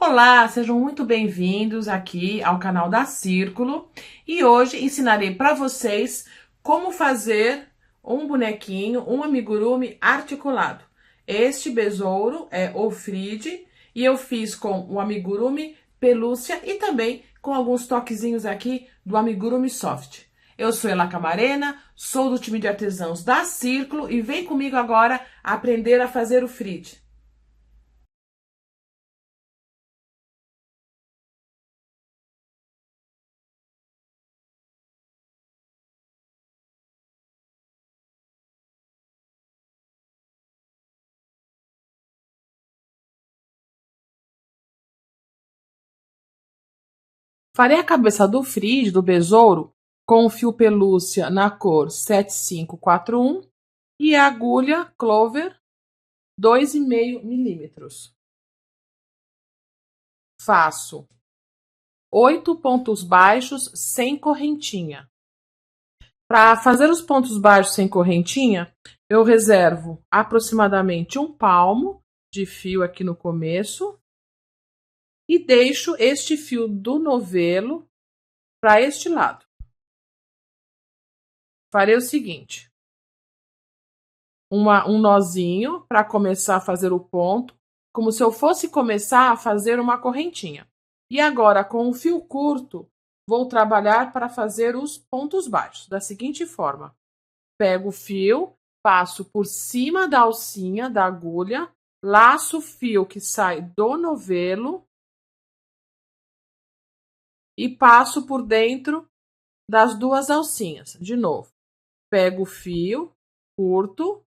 Olá, sejam muito bem-vindos aqui ao canal da Círculo e hoje ensinarei para vocês como fazer um bonequinho, um amigurumi articulado. Este besouro é o Fride e eu fiz com o amigurumi pelúcia e também com alguns toquezinhos aqui do amigurumi soft. Eu sou Ela Camarena, sou do time de artesãos da Círculo e vem comigo agora aprender a fazer o Fride. Farei a cabeça do Fride, do besouro, com o fio pelúcia na cor 7541 e a agulha Clover 2,5 milímetros. Faço 8 pontos baixos sem correntinha. Para fazer os pontos baixos sem correntinha, eu reservo aproximadamente um palmo de fio aqui no começo e deixo este fio do novelo para este lado. Farei o seguinte: um nozinho para começar a fazer o ponto, como se eu fosse começar a fazer uma correntinha. E agora, com o fio curto, vou trabalhar para fazer os pontos baixos, da seguinte forma: pego o fio, passo por cima da alcinha da agulha, laço o fio que sai do novelo e passo por dentro das duas alcinhas. De novo, pego o fio curto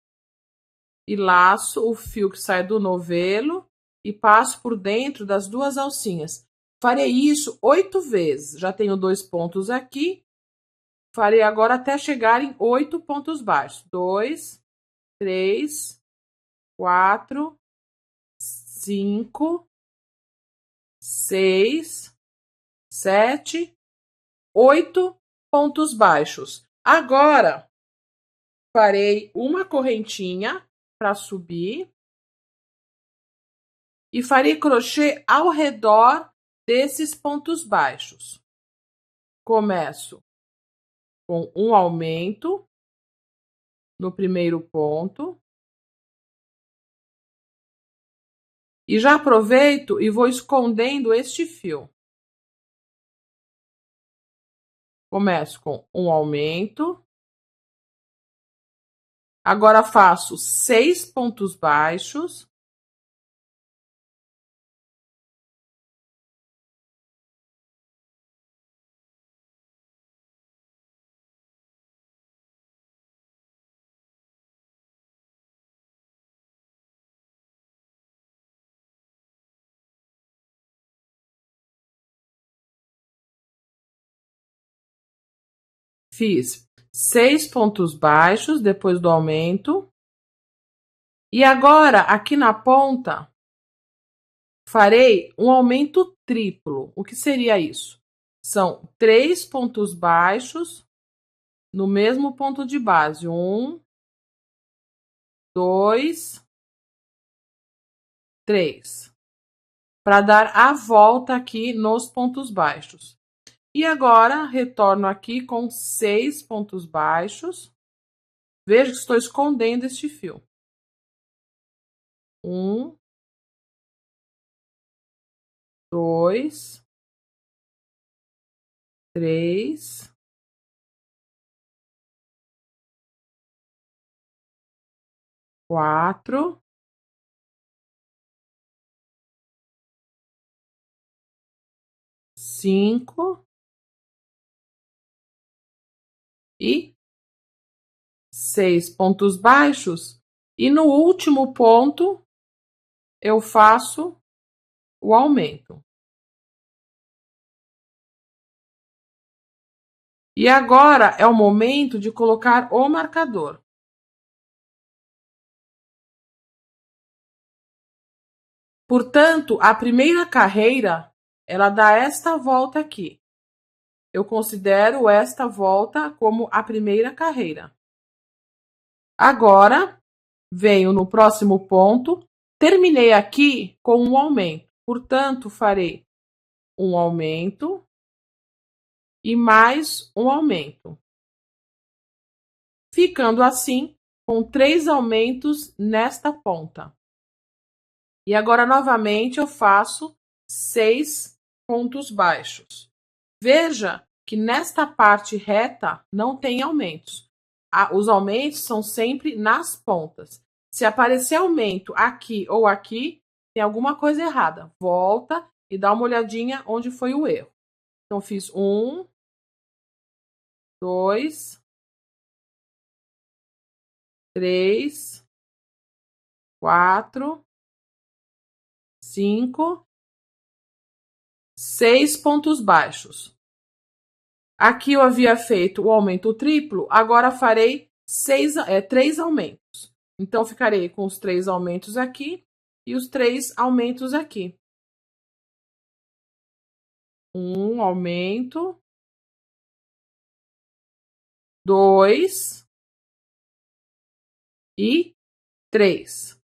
e laço o fio que sai do novelo e passo por dentro das duas alcinhas. Farei isso 8 vezes. Já tenho 2 pontos aqui. Farei agora até chegar em 8 pontos baixos. 2, 3, 4, 5, 6, 7, 8 pontos baixos. Agora, farei uma correntinha para subir e farei crochê ao redor desses pontos baixos. Começo com um aumento no primeiro ponto e já aproveito e vou escondendo este fio. Começo com um aumento. Agora faço 6 pontos baixos. Fiz 6 pontos baixos depois do aumento. E agora, aqui na ponta, farei um aumento triplo. O que seria isso? São 3 pontos baixos no mesmo ponto de base. 1, 2, 3. Para dar a volta aqui nos pontos baixos. E agora, retorno aqui com 6 pontos baixos. Veja que estou escondendo este fio. 1, 2, 3, 4, 5 e 6 pontos baixos. E no último ponto, eu faço o aumento. E agora é o momento de colocar o marcador. Portanto, a primeira carreira, ela dá esta volta aqui. Eu considero esta volta como a primeira carreira. Agora, venho no próximo ponto, terminei aqui com um aumento. Portanto, farei um aumento e mais um aumento, ficando assim com 3 aumentos nesta ponta. E agora, novamente, eu faço 6 pontos baixos. Veja que nesta parte reta não tem aumentos. Os aumentos são sempre nas pontas. Se aparecer aumento aqui ou aqui, tem alguma coisa errada. Volta e dá uma olhadinha onde foi o erro. Então, fiz 1, 2, 3, 4, 5, 6 pontos baixos. Aqui eu havia feito o aumento triplo, agora farei 3 aumentos. Então, ficarei com os 3 aumentos aqui e os 3 aumentos aqui. Um aumento, 2 e 3.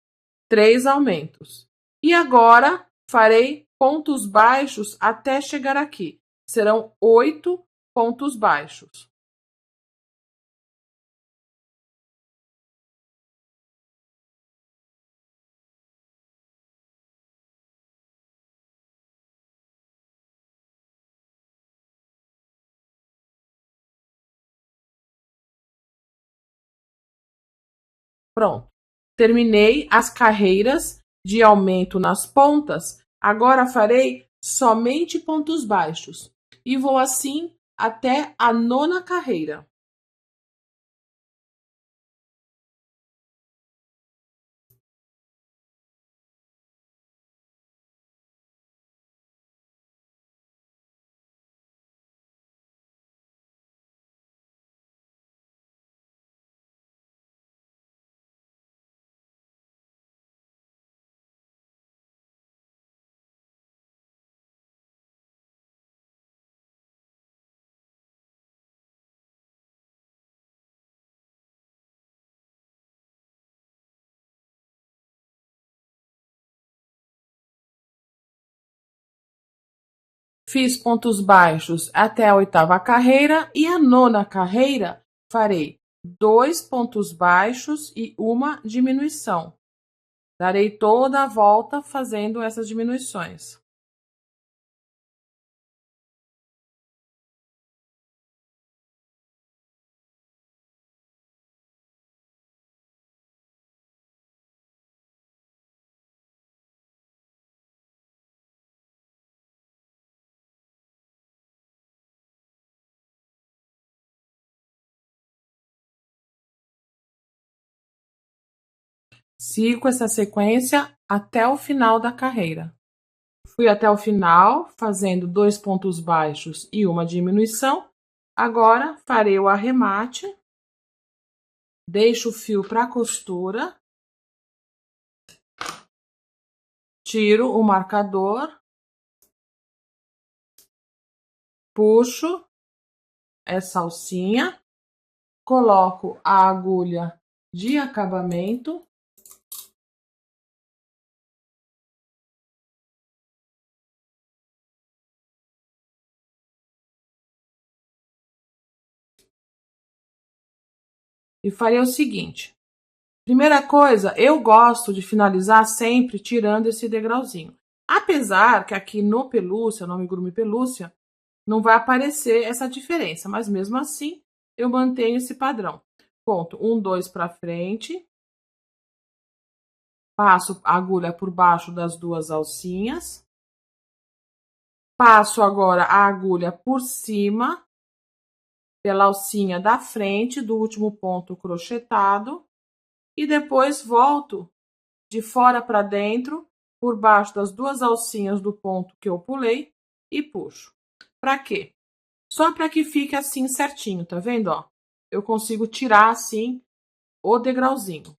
3 aumentos. E agora farei pontos baixos até chegar aqui. Serão 8 pontos baixos. Pronto. Terminei as carreiras de aumento nas pontas. Agora farei somente pontos baixos. E vou assim até a 9ª carreira. Fiz pontos baixos até a 8ª carreira e a 9ª carreira farei 2 pontos baixos e uma diminuição. Darei toda a volta fazendo essas diminuições. Sigo essa sequência até o final da carreira. Fui até o final, fazendo 2 pontos baixos e uma diminuição. Agora, farei o arremate. Deixo o fio para a costura. Tiro o marcador. Puxo essa alcinha. Coloco a agulha de acabamento. E farei o seguinte. Primeira coisa, eu gosto de finalizar sempre tirando esse degrauzinho. Apesar que aqui no pelúcia, no amigurumi pelúcia, não vai aparecer essa diferença, mas mesmo assim eu mantenho esse padrão. Conto 1, 2 para frente, passo a agulha por baixo das 2 alcinhas, passo agora a agulha por cima, pela alcinha da frente do último ponto crochetado, e depois volto de fora para dentro, por baixo das 2 alcinhas do ponto que eu pulei e puxo. Para quê? Só para que fique assim certinho, tá vendo, ó? Eu consigo tirar assim o degrauzinho.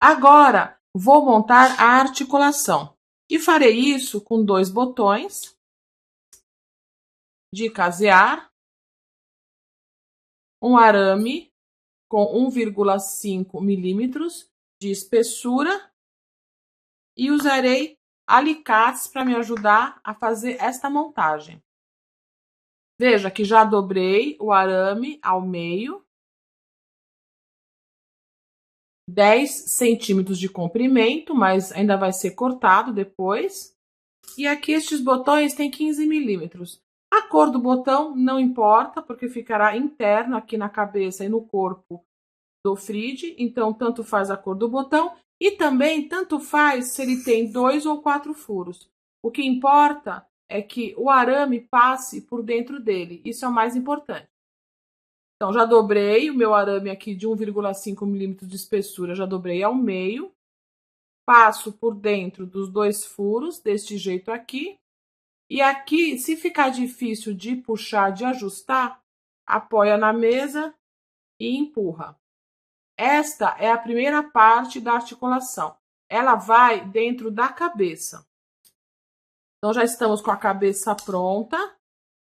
Agora, vou montar a articulação. E farei isso com 2 botões de casear, um arame com 1,5 milímetros de espessura e usarei alicates para me ajudar a fazer esta montagem. Veja que já dobrei o arame ao meio, 10 centímetros de comprimento, mas ainda vai ser cortado depois. E aqui estes botões têm 15 milímetros. A cor do botão não importa, porque ficará interno aqui na cabeça e no corpo do Fride, então tanto faz a cor do botão e também tanto faz se ele tem 2 ou 4 furos. O que importa é que o arame passe por dentro dele, isso é o mais importante. Então, já dobrei o meu arame aqui de 1,5 milímetros de espessura, já dobrei ao meio, passo por dentro dos 2 furos, deste jeito aqui, e aqui, se ficar difícil de puxar, de ajustar, apoia na mesa e empurra. Esta é a primeira parte da articulação. Ela vai dentro da cabeça. Então, já estamos com a cabeça pronta.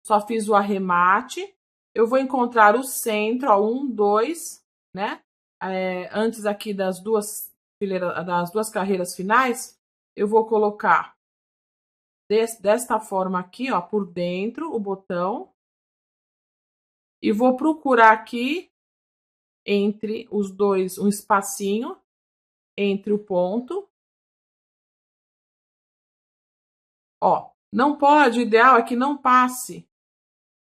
Só fiz o arremate. Eu vou encontrar o centro, ó, 1, 2, né? Antes aqui das duas carreiras finais, eu vou colocar desta forma aqui, ó, por dentro o botão. E vou procurar aqui entre os dois um espacinho entre o ponto. Ó, não pode, o ideal é que não passe,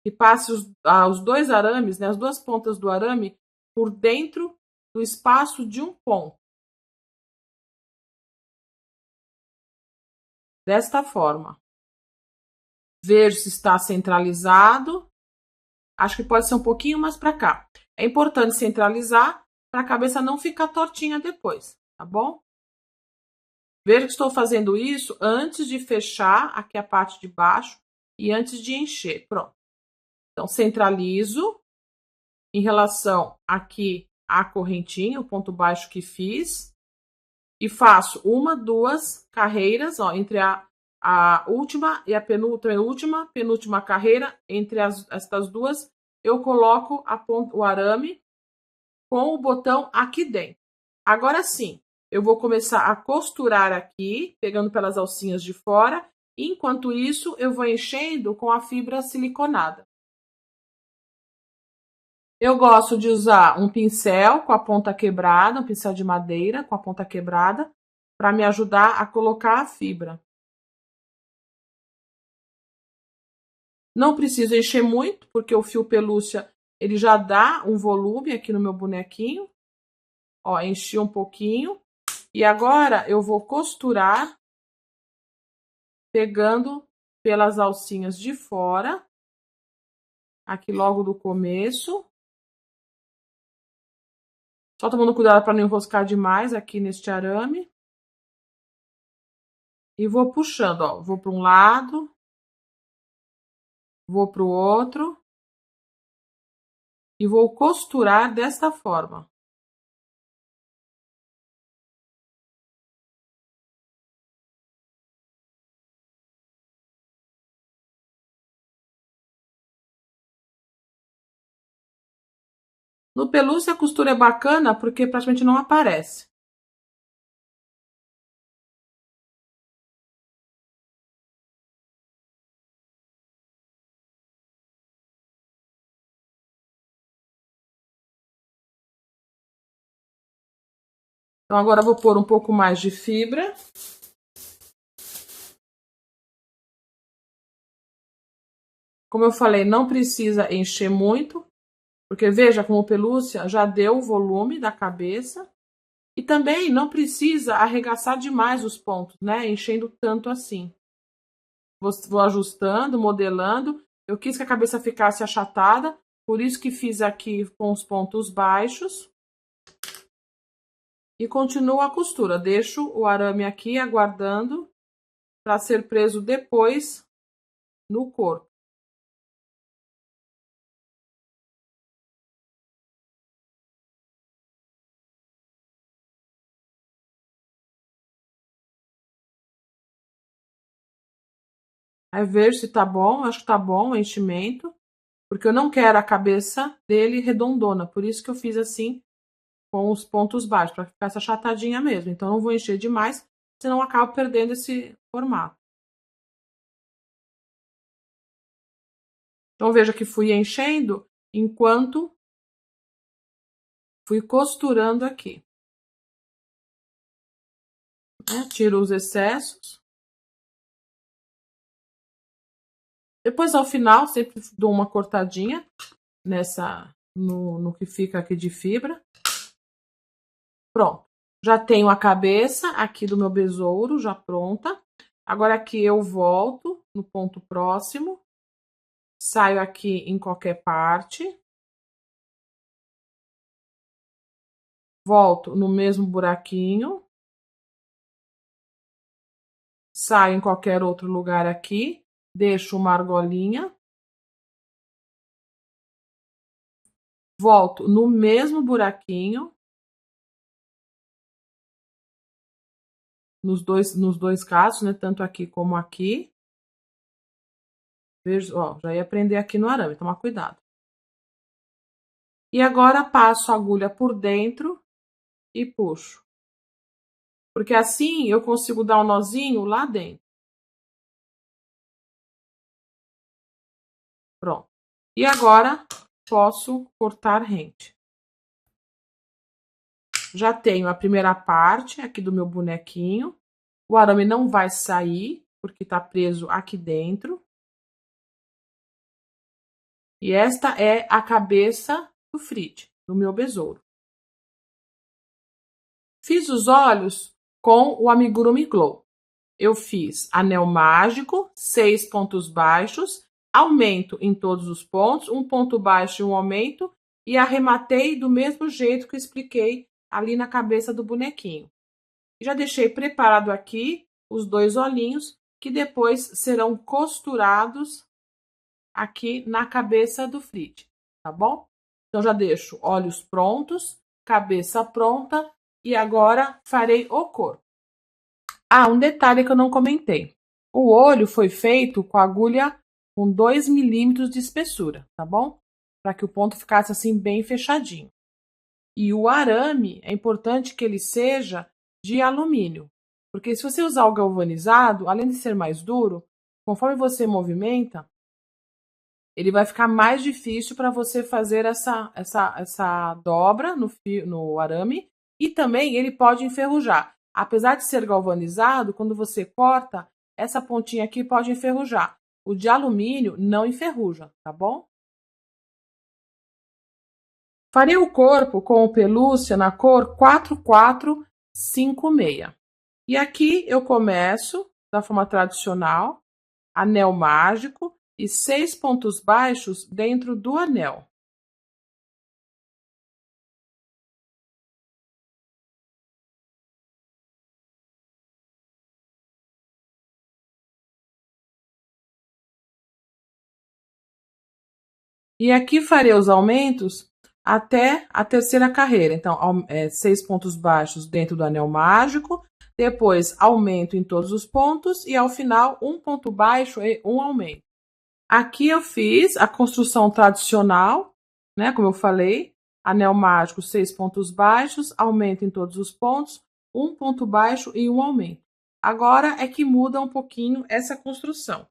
que passe os dois arames, né, as duas pontas do arame por dentro do espaço de um ponto. Desta forma. Vejo se está centralizado. Acho que pode ser um pouquinho mais para cá. É importante centralizar para a cabeça não ficar tortinha depois, tá bom? Veja que estou fazendo isso antes de fechar aqui a parte de baixo e antes de encher. Pronto. Então, centralizo em relação aqui à correntinha, o ponto baixo que fiz. E faço 1, 2 carreiras, ó, entre a última e a penúltima carreira. Entre estas duas, eu coloco o arame com o botão aqui dentro. Agora sim. Eu vou começar a costurar aqui, pegando pelas alcinhas de fora. Enquanto isso, eu vou enchendo com a fibra siliconada. Eu gosto de usar um pincel com a ponta quebrada, um pincel de madeira com a ponta quebrada, para me ajudar a colocar a fibra. Não preciso encher muito, porque o fio pelúcia ele já dá um volume aqui no meu bonequinho. Ó, enchi um pouquinho. E agora eu vou costurar pegando pelas alcinhas de fora, aqui logo do começo. Só tomando cuidado para não enroscar demais aqui neste arame. E vou puxando, ó, vou para um lado, vou para o outro e vou costurar desta forma. No pelúcia a costura é bacana porque praticamente não aparece. Então agora eu vou pôr um pouco mais de fibra. Como eu falei, não precisa encher muito, porque veja como pelúcia já deu o volume da cabeça. E também não precisa arregaçar demais os pontos, né? Enchendo tanto assim. Vou ajustando, modelando. Eu quis que a cabeça ficasse achatada, por isso que fiz aqui com os pontos baixos. E continuo a costura. Deixo o arame aqui aguardando para ser preso depois no corpo. Aí vejo se tá bom, acho que tá bom o enchimento, porque eu não quero a cabeça dele redondona, por isso que eu fiz assim com os pontos baixos, para ficar essa achatadinha mesmo. Então não vou encher demais, senão eu acabo perdendo esse formato. Então, veja que fui enchendo enquanto fui costurando aqui. Tiro os excessos. Depois, ao final, sempre dou uma cortadinha no que fica aqui de fibra. Pronto. Já tenho a cabeça aqui do meu besouro já pronta. Agora aqui eu volto no ponto próximo. Saio aqui em qualquer parte. Volto no mesmo buraquinho. Saio em qualquer outro lugar aqui. Deixo uma argolinha. Volto no mesmo buraquinho. Nos dois casos, né? Tanto aqui como aqui. Veja, ó, já ia prender aqui no arame, tomar cuidado. E agora passo a agulha por dentro e puxo. Porque assim eu consigo dar um nozinho lá dentro. Pronto. E agora posso cortar rente. Já tenho a primeira parte aqui do meu bonequinho. O arame não vai sair, porque tá preso aqui dentro. E esta é a cabeça do Frit, do meu besouro. Fiz os olhos com o Amigurumi Glow. Eu fiz anel mágico, 6 pontos baixos, aumento em todos os pontos, um ponto baixo e um aumento, e arrematei do mesmo jeito que eu expliquei ali na cabeça do bonequinho. Já deixei preparado aqui os 2 olhinhos, que depois serão costurados aqui na cabeça do Frit, tá bom? Então, já deixo olhos prontos, cabeça pronta, e agora farei o corpo. Ah, um detalhe que eu não comentei. O olho foi feito com agulha com 2 milímetros de espessura, tá bom? Para que o ponto ficasse assim bem fechadinho. E o arame, é importante que ele seja de alumínio. Porque se você usar o galvanizado, além de ser mais duro, conforme você movimenta, ele vai ficar mais difícil para você fazer essa dobra no arame. E também ele pode enferrujar. Apesar de ser galvanizado, quando você corta, essa pontinha aqui pode enferrujar. O de alumínio não enferruja, tá bom? Farei o corpo com o pelúcia na cor 4456. E aqui eu começo da forma tradicional, anel mágico e 6 pontos baixos dentro do anel. E aqui farei os aumentos até a terceira carreira. Então, 6 pontos baixos dentro do anel mágico, depois aumento em todos os pontos e ao final um ponto baixo e um aumento. Aqui eu fiz a construção tradicional, né? Como eu falei, anel mágico, 6 pontos baixos, aumento em todos os pontos, um ponto baixo e um aumento. Agora é que muda um pouquinho essa construção,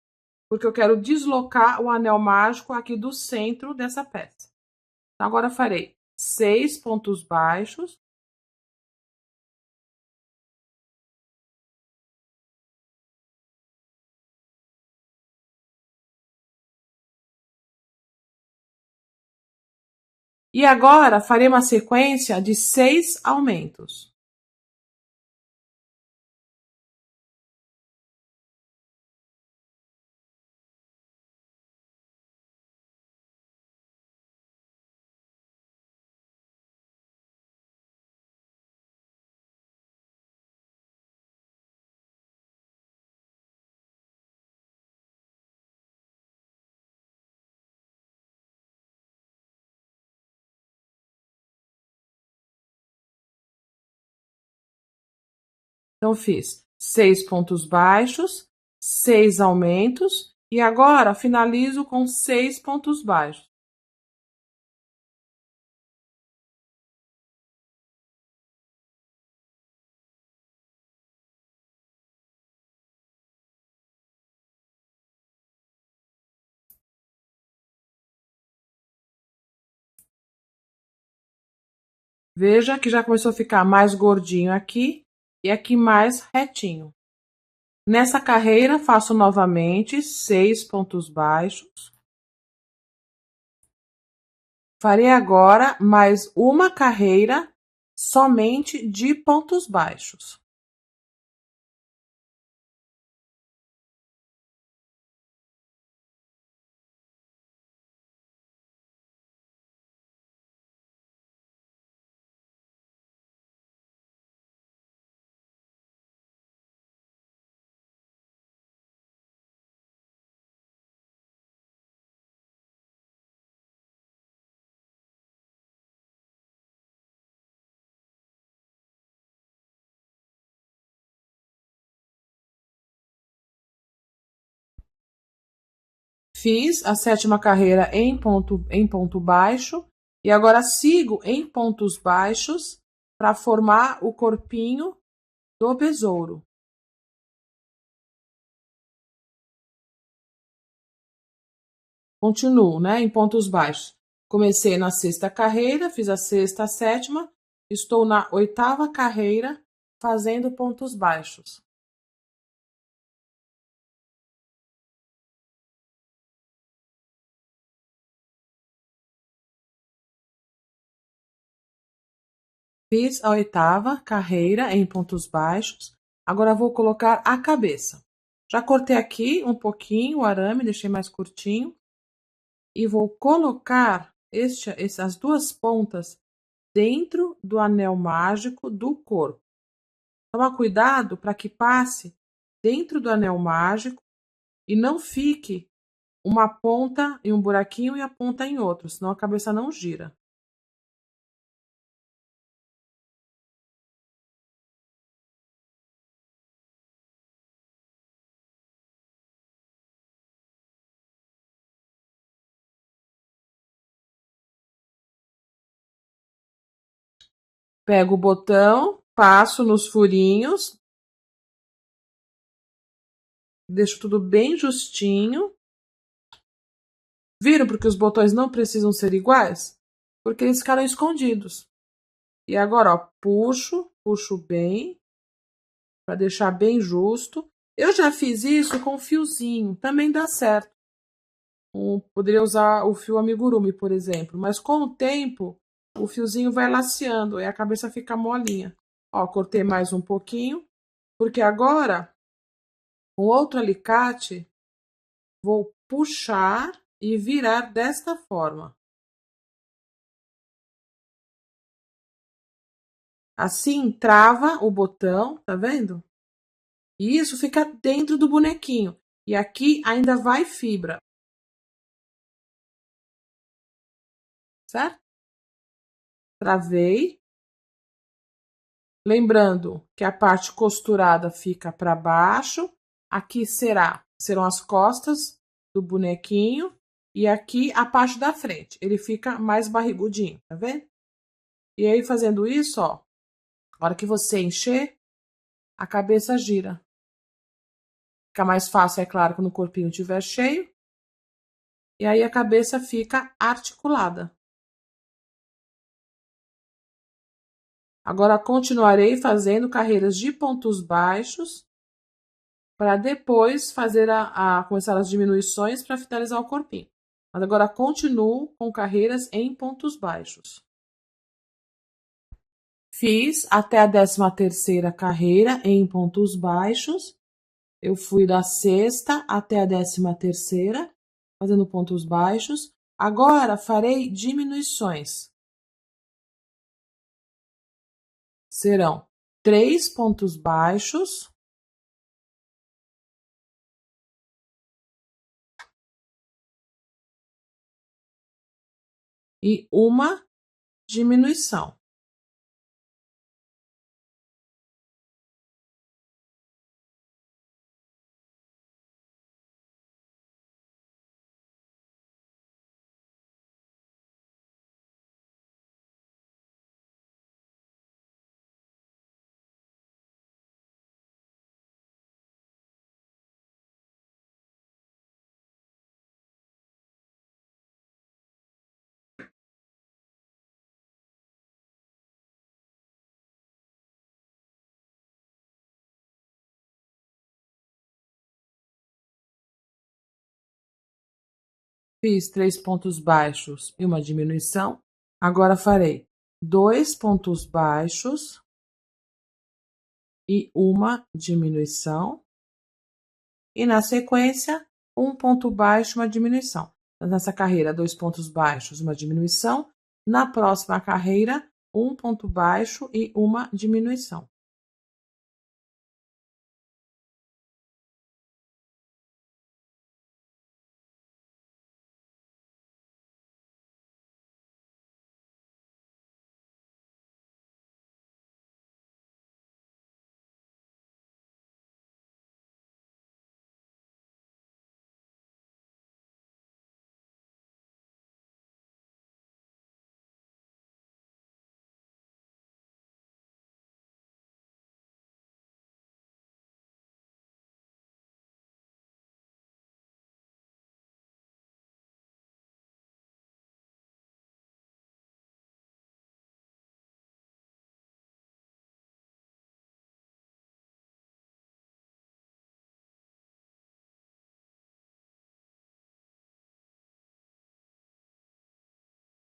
porque eu quero deslocar o anel mágico aqui do centro dessa peça. Então, agora farei 6 pontos baixos. E agora farei uma sequência de 6 aumentos. Então, fiz 6 pontos baixos, 6 aumentos e agora finalizo com 6 pontos baixos. Veja que já começou a ficar mais gordinho aqui e aqui mais retinho. Nessa carreira, faço novamente 6 pontos baixos. Farei agora mais uma carreira somente de pontos baixos. Fiz a sétima carreira em ponto baixo e agora sigo em pontos baixos para formar o corpinho do besouro. Continuo, né, em pontos baixos. Comecei na sexta carreira, fiz a sexta, a sétima, estou na oitava carreira fazendo pontos baixos. Fiz a oitava carreira em pontos baixos. Agora vou colocar a cabeça. Já cortei aqui um pouquinho o arame, deixei mais curtinho. E vou colocar essas duas pontas dentro do anel mágico do corpo. Toma cuidado para que passe dentro do anel mágico e não fique uma ponta em um buraquinho e a ponta em outro, senão a cabeça não gira. Pego o botão, passo nos furinhos, deixo tudo bem justinho. Viram porque os botões não precisam ser iguais? Porque eles ficaram escondidos. E agora, ó, puxo bem, para deixar bem justo. Eu já fiz isso com fiozinho, também dá certo. Poderia usar o fio amigurumi, por exemplo, mas com o tempo o fiozinho vai laceando e a cabeça fica molinha. Ó, cortei mais um pouquinho, porque agora com outro alicate vou puxar e virar desta forma. Assim trava o botão, tá vendo? E isso fica dentro do bonequinho. E aqui ainda vai fibra. Certo? Travei. Lembrando que a parte costurada fica para baixo. Aqui serão as costas do bonequinho. E aqui a parte da frente. Ele fica mais barrigudinho, tá vendo? E aí, fazendo isso, ó. Na hora que você encher, a cabeça gira. Fica mais fácil, é claro, quando o corpinho estiver cheio. E aí a cabeça fica articulada. Agora continuarei fazendo carreiras de pontos baixos para depois fazer começar as diminuições para finalizar o corpinho. Mas agora continuo com carreiras em pontos baixos. Fiz até a 13ª carreira em pontos baixos. Eu fui da sexta até a 13ª, fazendo pontos baixos. Agora farei diminuições. Serão 3 pontos baixos. E uma diminuição. Fiz 3 pontos baixos e uma diminuição. Agora farei 2 pontos baixos e uma diminuição. E na sequência, um ponto baixo, uma diminuição. Então, nessa carreira, 2 pontos baixos, uma diminuição. Na próxima carreira, um ponto baixo e uma diminuição.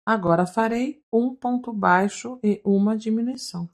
Agora farei um ponto baixo e uma diminuição.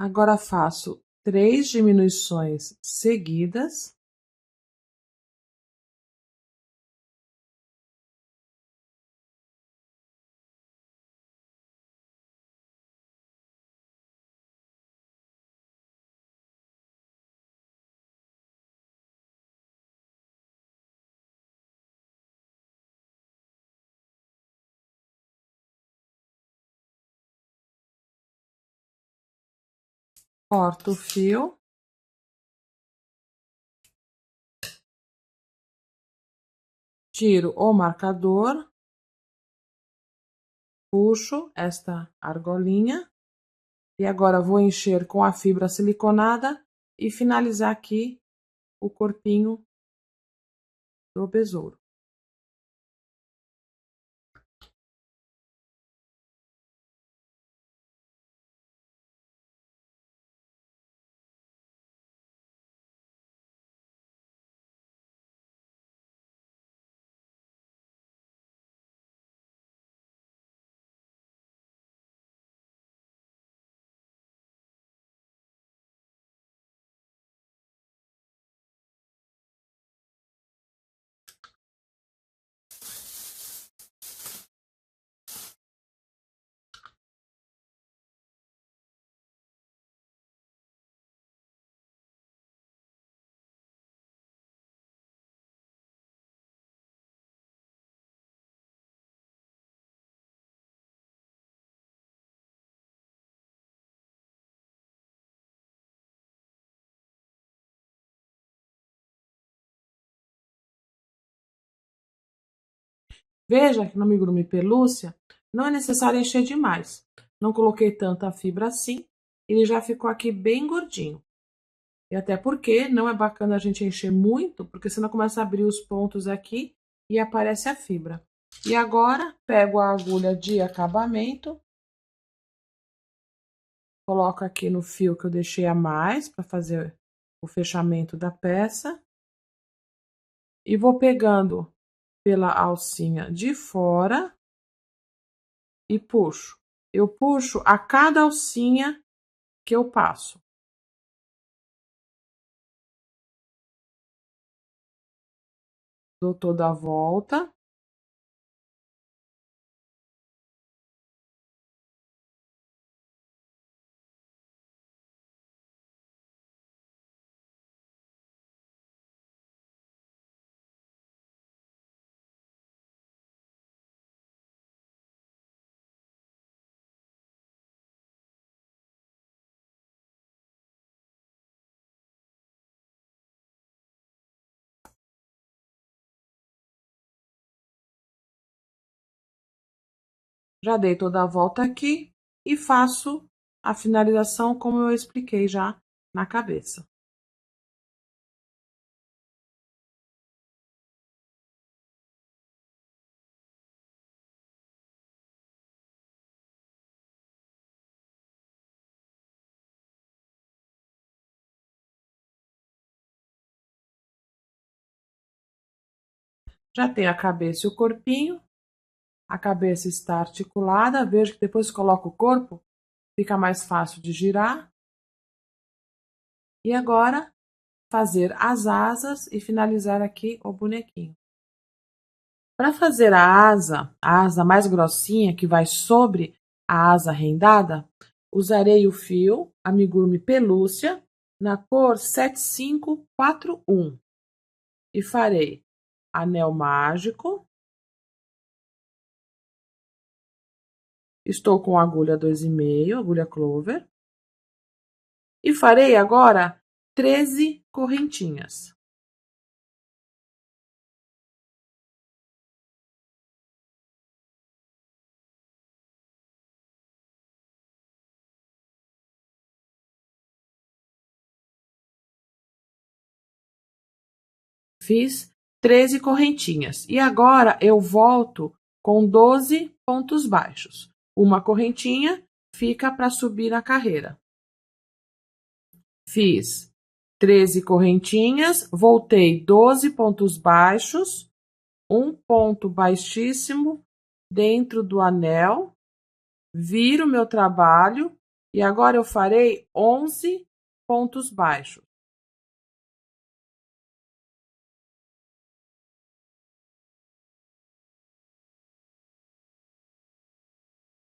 Agora faço 3 diminuições seguidas. Corto o fio. Tiro o marcador. Puxo esta argolinha. E agora vou encher com a fibra siliconada e finalizar aqui o corpinho do besouro. Veja que no amigurumi pelúcia não é necessário encher demais. Não coloquei tanta fibra assim, ele já ficou aqui bem gordinho. E até porque não é bacana a gente encher muito, porque senão começa a abrir os pontos aqui e aparece a fibra. E agora, pego a agulha de acabamento, coloco aqui no fio que eu deixei a mais para fazer o fechamento da peça. E vou pegando pela alcinha de fora e puxo. Eu puxo a cada alcinha que eu passo. Dou toda a volta. Já dei toda a volta aqui e faço a finalização como eu expliquei já na cabeça. Já tenho a cabeça e o corpinho. A cabeça está articulada. Vejo que depois que coloco o corpo, fica mais fácil de girar. E agora, fazer as asas e finalizar aqui o bonequinho. Para fazer a asa mais grossinha que vai sobre a asa rendada, usarei o fio amigurumi pelúcia na cor 7541 e farei anel mágico. Estou com agulha 2,5, agulha clover. E farei agora 13 correntinhas. Fiz 13 correntinhas. E agora eu volto com 12 pontos baixos. Uma correntinha fica para subir na carreira. Fiz 13 correntinhas, voltei 12 pontos baixos, um ponto baixíssimo dentro do anel, viro meu trabalho e agora eu farei 11 pontos baixos.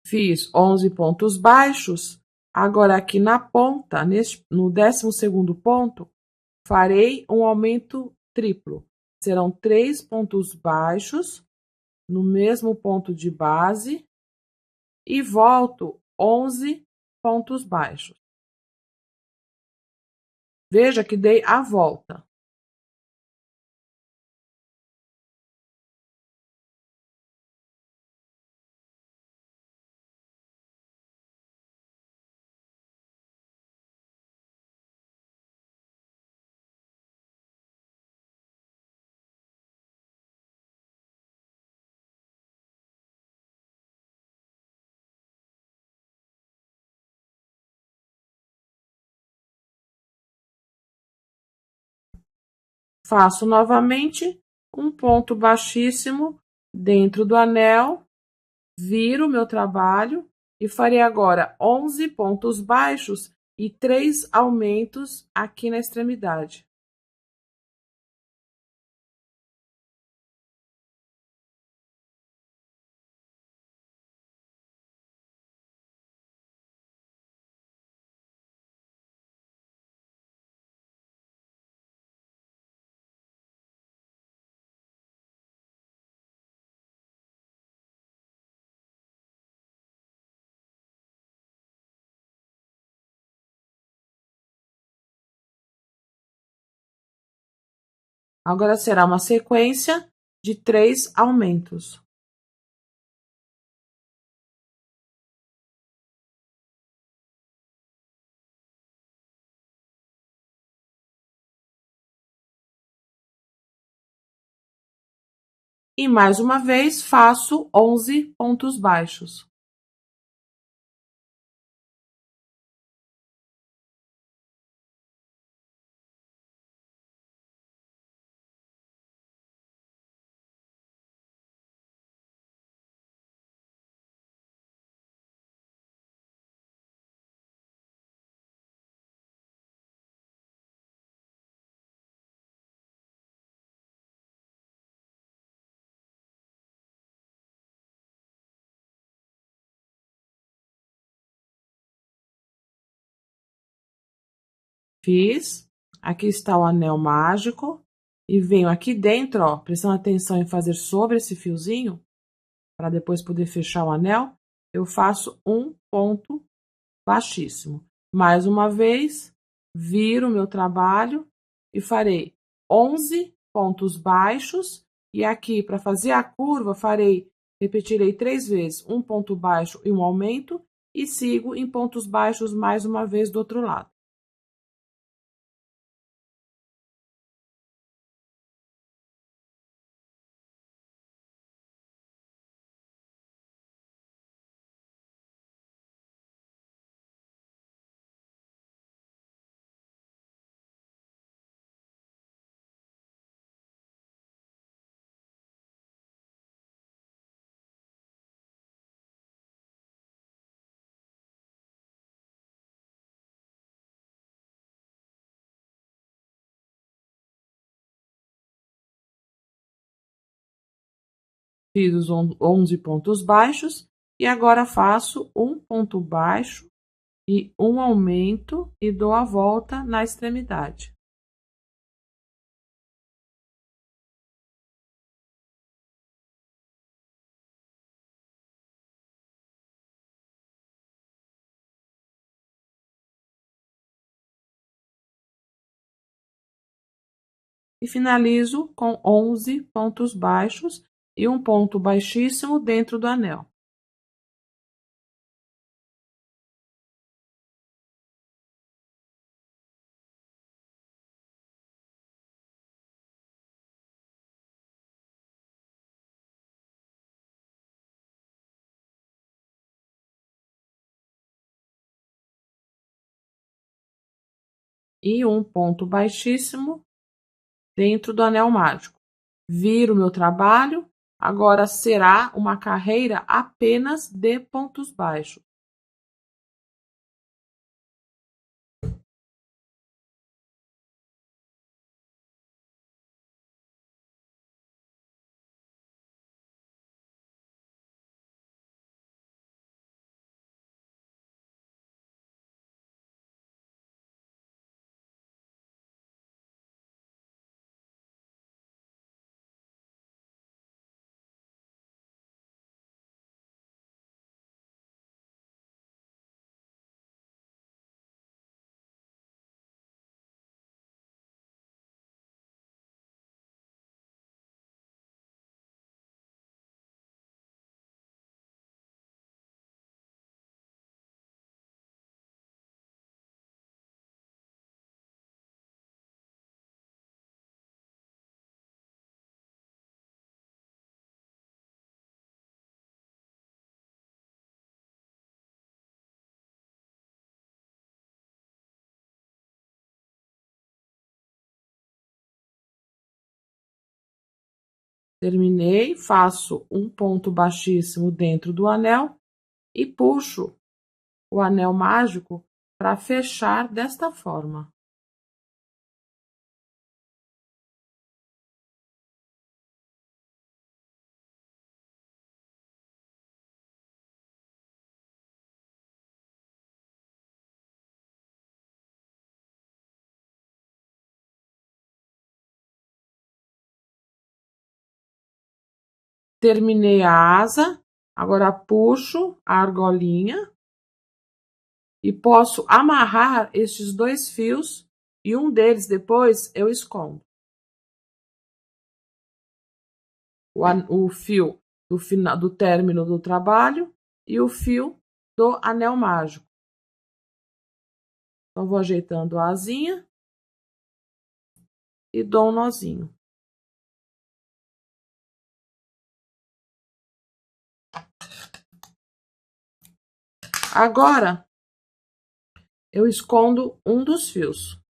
Fiz 11 pontos baixos. Agora, aqui na ponta, no 12º ponto, farei um aumento triplo. Serão 3 pontos baixos no mesmo ponto de base e volto 11 pontos baixos. Veja que dei a volta. Faço novamente um ponto baixíssimo dentro do anel, viro meu trabalho e farei agora 11 pontos baixos e 3 aumentos aqui na extremidade. Agora será uma sequência de 3 aumentos. E mais uma vez faço 11 pontos baixos. Fiz. Aqui está o anel mágico. E venho aqui dentro, ó, prestando atenção em fazer sobre esse fiozinho, para depois poder fechar o anel, eu faço um ponto baixíssimo. Mais uma vez, viro meu trabalho e farei 11 pontos baixos. E aqui, para fazer a curva, farei Repetirei 3 vezes um ponto baixo e um aumento e sigo em pontos baixos mais uma vez do outro lado. Fiz os 11 pontos baixos e agora faço um ponto baixo e um aumento e dou a volta na extremidade. E finalizo com 11 pontos baixos e um ponto baixíssimo dentro do anel. E um ponto baixíssimo dentro do anel mágico. Viro meu trabalho, agora será uma carreira apenas de pontos baixos. Terminei, faço um ponto baixíssimo dentro do anel e puxo o anel mágico para fechar desta forma. Terminei a asa, agora puxo a argolinha e posso amarrar estes 2 fios e um deles depois eu escondo. O fio do final do término do trabalho e o fio do anel mágico. Então vou ajeitando a asinha e dou um nozinho. Agora eu escondo um dos fios.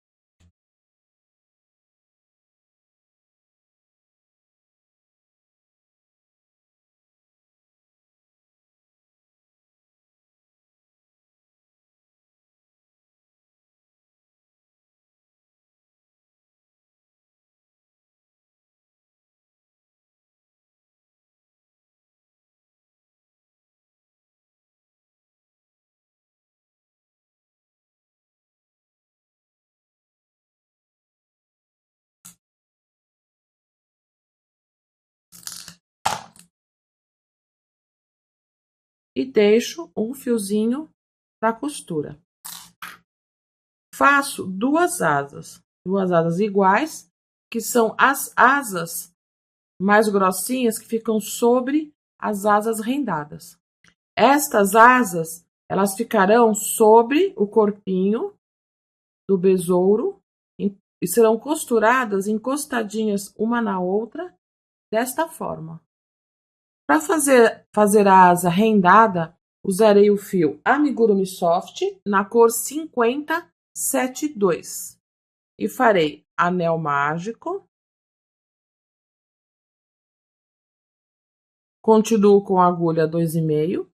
E deixo um fiozinho para costura. Faço duas asas iguais, que são as asas mais grossinhas que ficam sobre as asas rendadas. Estas asas, elas ficarão sobre o corpinho do besouro e serão costuradas encostadinhas uma na outra, desta forma. Para fazer a asa rendada, usarei o fio Amigurumi Soft na cor 5072 e farei anel mágico. Continuo com a agulha 2,5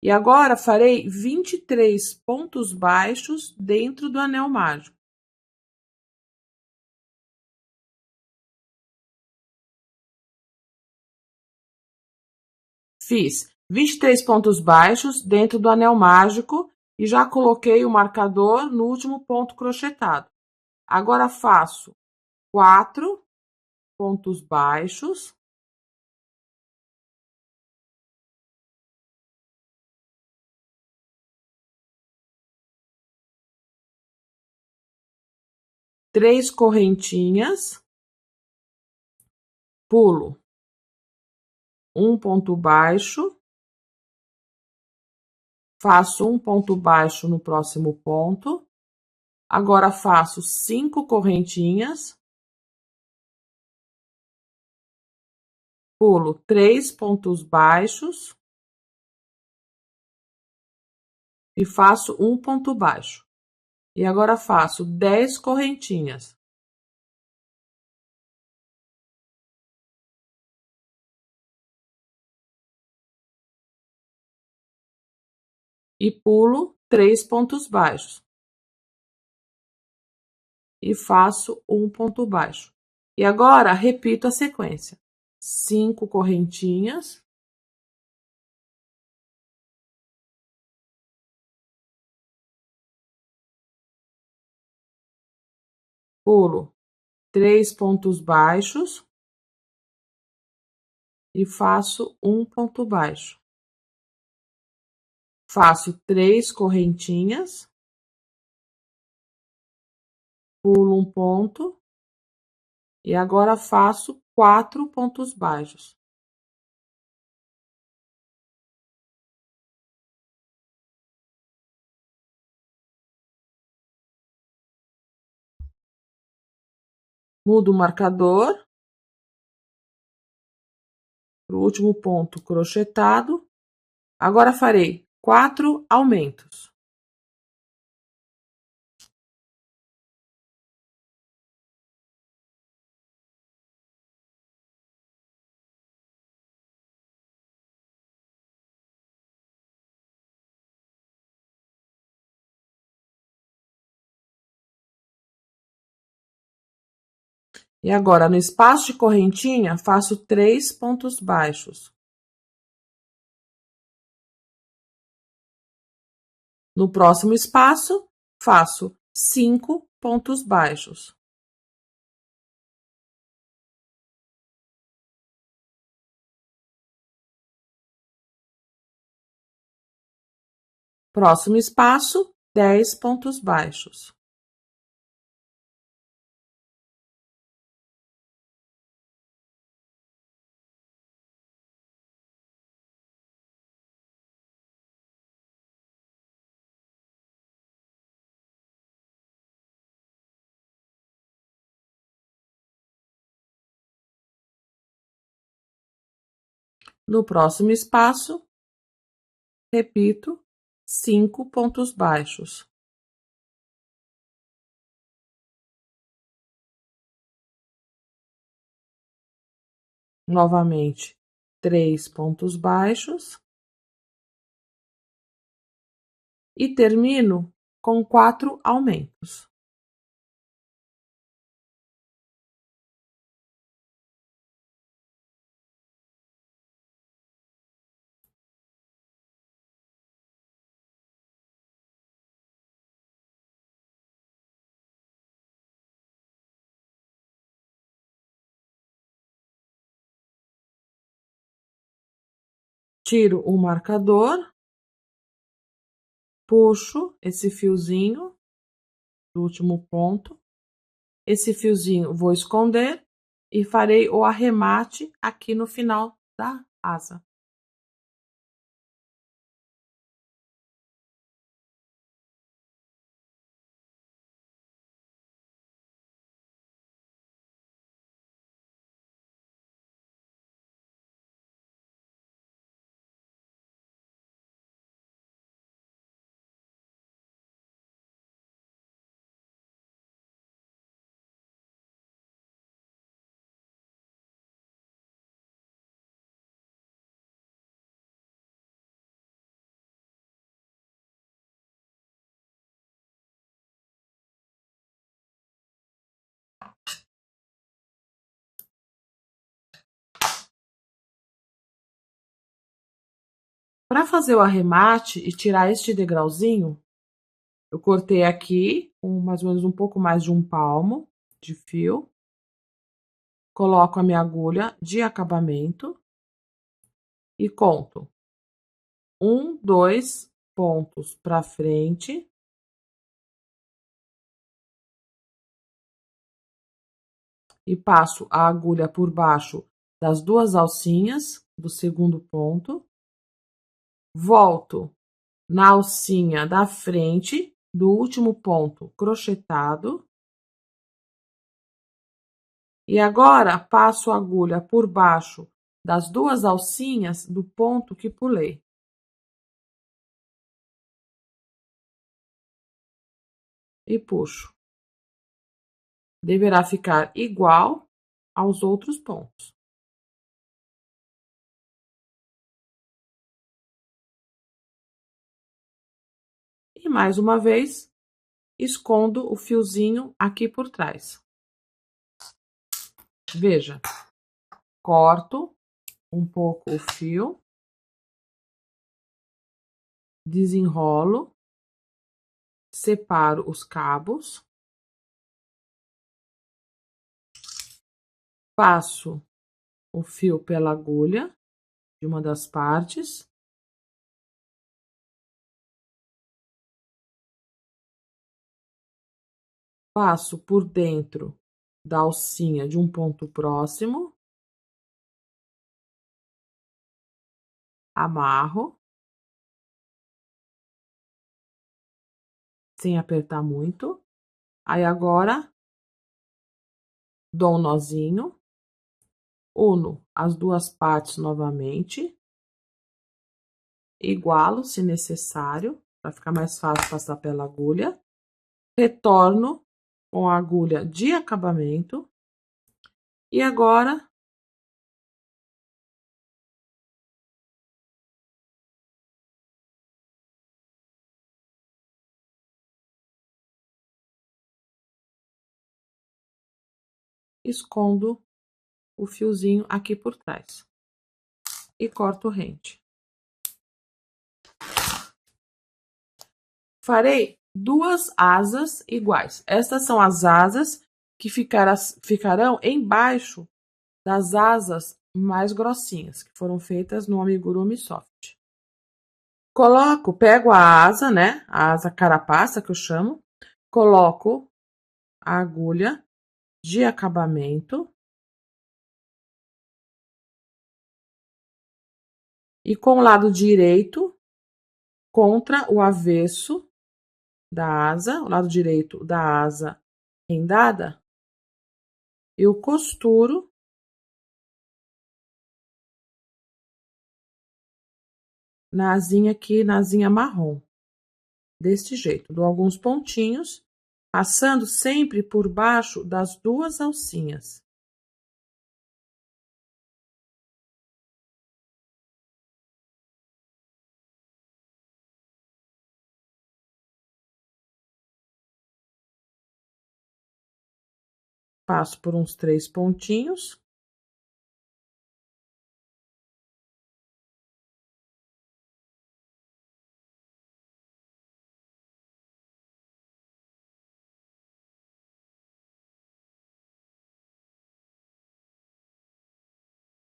e agora farei 23 pontos baixos dentro do anel mágico. Fiz 23 pontos baixos dentro do anel mágico e já coloquei o marcador no último ponto crochetado. Agora faço 4 pontos baixos. Três correntinhas, pulo um ponto baixo, faço um ponto baixo no próximo ponto, agora faço 5 correntinhas, pulo 3 pontos baixos e faço um ponto baixo. E agora faço 10 correntinhas. E pulo 3 pontos baixos. E faço um ponto baixo. E agora repito a sequência. 5 correntinhas. Pulo 3 pontos baixos. E faço um ponto baixo. Faço 3 correntinhas. Pulo um ponto. E agora faço 4 pontos baixos. Mudo o marcador para o último ponto crochetado. Agora farei 4 aumentos. E agora, no espaço de correntinha, faço 3 pontos baixos. No próximo espaço, faço 5 pontos baixos. Próximo espaço, 10 pontos baixos. No próximo espaço, repito, 5 pontos baixos. Novamente, 3 pontos baixos. E termino com 4 aumentos. Tiro o marcador, puxo esse fiozinho do último ponto, esse fiozinho vou esconder e farei o arremate aqui no final da asa. Para fazer o arremate e tirar este degrauzinho, eu cortei aqui mais ou menos um pouco mais de um palmo de fio. Coloco a minha agulha de acabamento e conto 1, 2 pontos para frente. E passo a agulha por baixo das 2 alcinhas do segundo ponto. Volto na alcinha da frente do último ponto crochetado. E agora passo a agulha por baixo das 2 alcinhas do ponto que pulei. E puxo. Deverá ficar igual aos outros pontos. E mais uma vez, escondo o fiozinho aqui por trás. Veja, corto um pouco o fio, desenrolo, separo os cabos, passo o fio pela agulha de uma das partes, passo por dentro da alcinha de um ponto próximo, amarro, sem apertar muito. Aí agora dou um nozinho, uno as 2 partes novamente, igualo se necessário, para ficar mais fácil passar pela agulha, retorno com a agulha de acabamento e agora escondo o fiozinho aqui por trás e corto rente. Farei 2 asas iguais. Estas são as asas que ficarão embaixo das asas mais grossinhas, que foram feitas no Amigurumi Soft. Pego a asa, né? A asa carapaça que eu chamo, coloco a agulha de acabamento e com o lado direito contra o avesso da asa, o lado direito da asa rendada, eu costuro na asinha aqui, na asinha marrom, deste jeito. Dou alguns pontinhos, passando sempre por baixo das 2 alcinhas. Passo por uns 3 pontinhos.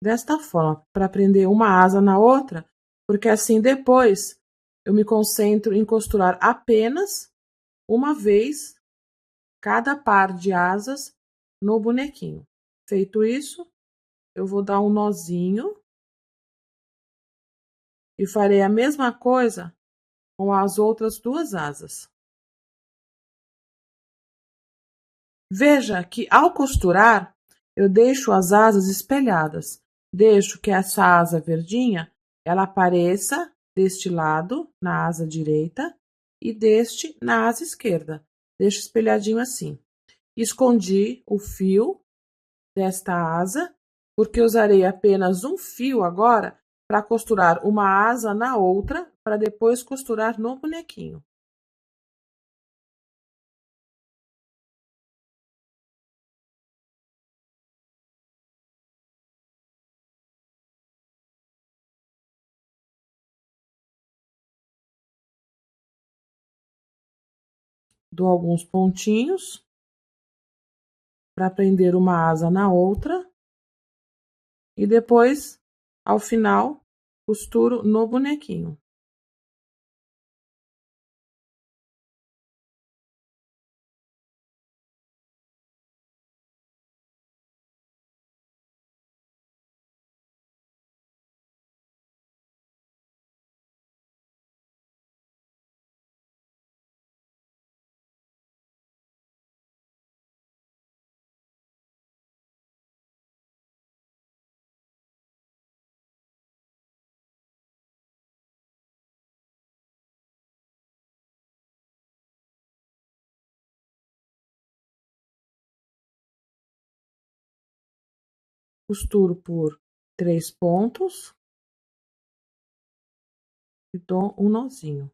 Desta forma, para prender uma asa na outra, porque assim depois eu me concentro em costurar apenas uma vez cada par de asas no bonequinho. Feito isso, eu vou dar um nozinho e farei a mesma coisa com as outras 2 asas. Veja que ao costurar, eu deixo as asas espelhadas. Deixo que essa asa verdinha, ela apareça deste lado, na asa direita, e deste na asa esquerda. Deixo espelhadinho assim. Escondi o fio desta asa, porque usarei apenas um fio agora para costurar uma asa na outra, para depois costurar no bonequinho. Dou alguns pontinhos para prender uma asa na outra e depois, ao final, costuro no bonequinho. Costuro por 3 pontos e dou um nozinho.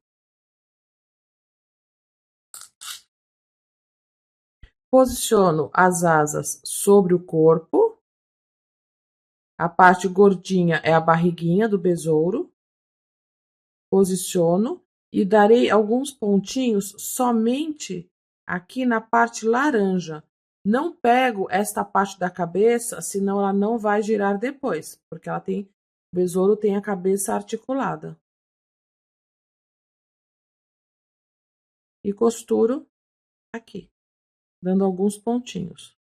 Posiciono as asas sobre o corpo. A parte gordinha é a barriguinha do besouro. Posiciono e darei alguns pontinhos somente aqui na parte laranja. Não pego esta parte da cabeça, senão ela não vai girar depois, porque ela tem, o besouro tem a cabeça articulada. E costuro aqui, dando alguns pontinhos.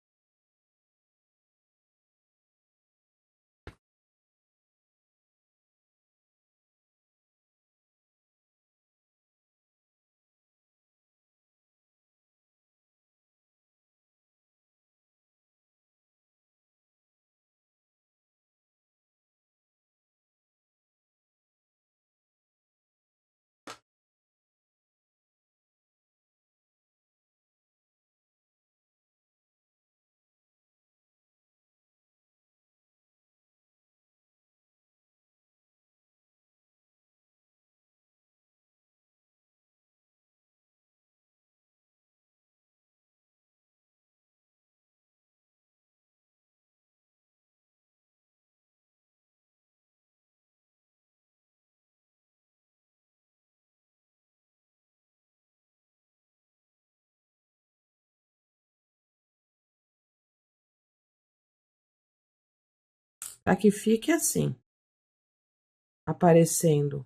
Para que fique assim, aparecendo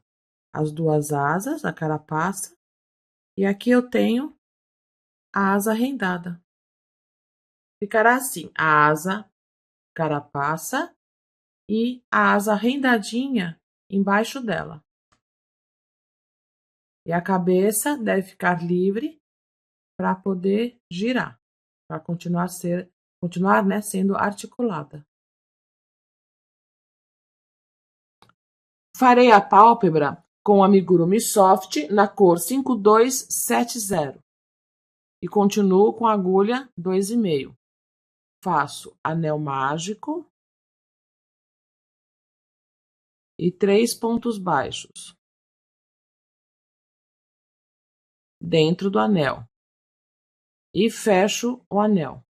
as duas asas, a carapaça, e aqui eu tenho a asa rendada. Ficará assim, a asa, carapaça e a asa rendadinha embaixo dela. E a cabeça deve ficar livre para poder girar, para continuar, né, sendo articulada. Farei a pálpebra com amigurumi soft na cor 5270 e continuo com a agulha 2,5. Faço anel mágico e 3 pontos baixos dentro do anel e fecho o anel.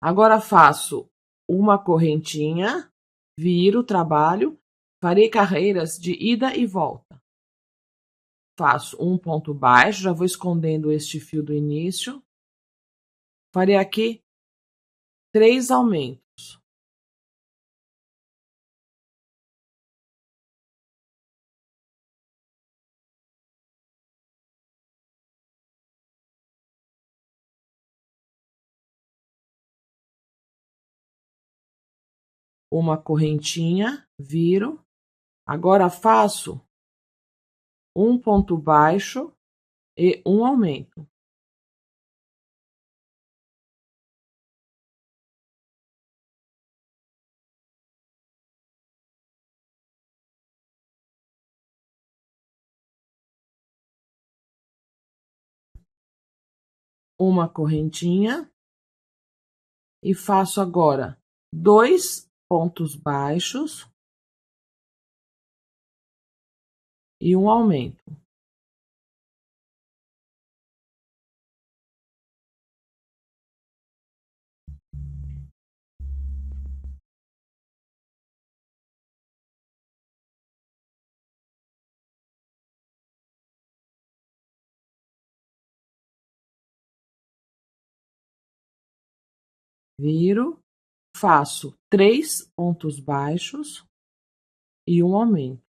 Agora faço uma correntinha, viro o trabalho, farei carreiras de ida e volta. Faço um ponto baixo, já vou escondendo este fio do início. Farei aqui 3 aumentos. Uma correntinha, viro. Agora faço um ponto baixo e um aumento. Uma correntinha e faço agora 2 pontos baixos e um aumento. Viro, faço 3 pontos baixos e um aumento.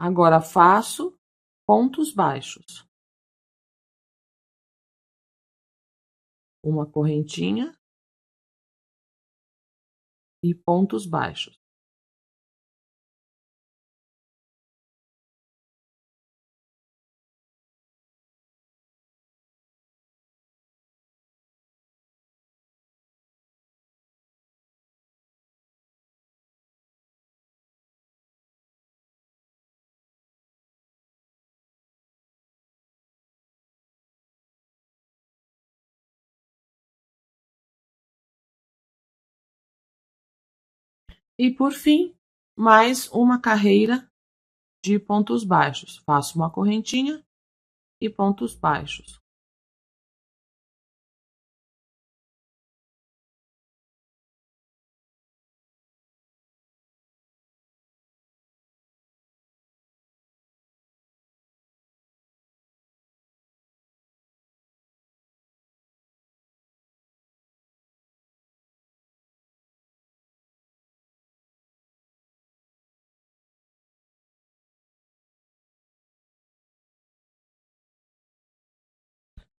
Agora faço pontos baixos. Uma correntinha e pontos baixos. E por fim, mais uma carreira de pontos baixos. Faço uma correntinha e pontos baixos.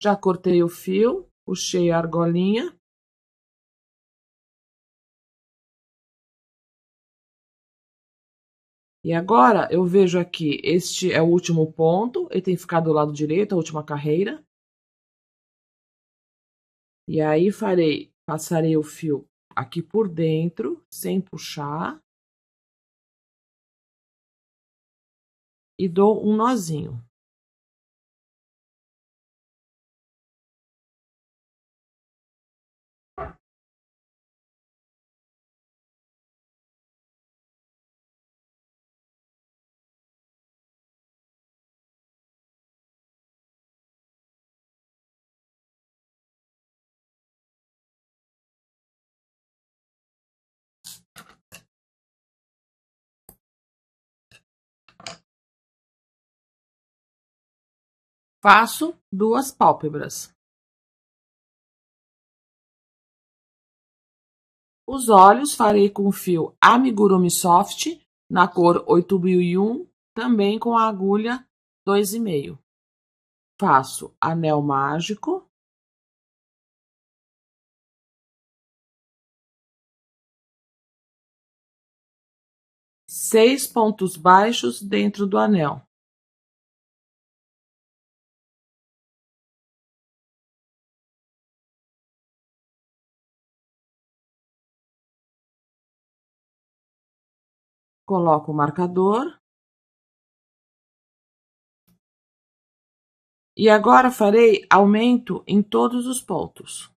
Já cortei o fio, puxei a argolinha. E agora eu vejo aqui, este é o último ponto, ele tem que ficar do lado direito, a última carreira. E aí passarei o fio aqui por dentro, sem puxar. E dou um nozinho. Faço 2 pálpebras. Os olhos farei com o fio Amigurumi Soft, na cor 8001, também com a agulha 2,5. Faço anel mágico. Seis pontos baixos dentro do anel. Coloco o marcador. E agora farei aumento em todos os pontos.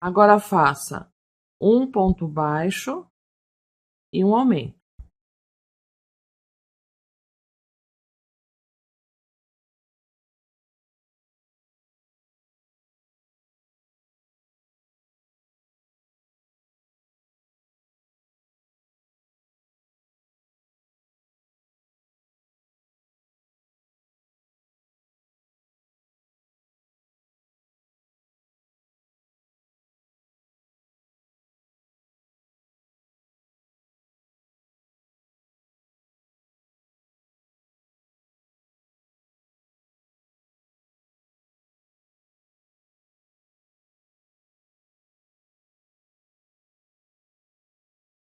Agora faça um ponto baixo e um aumento.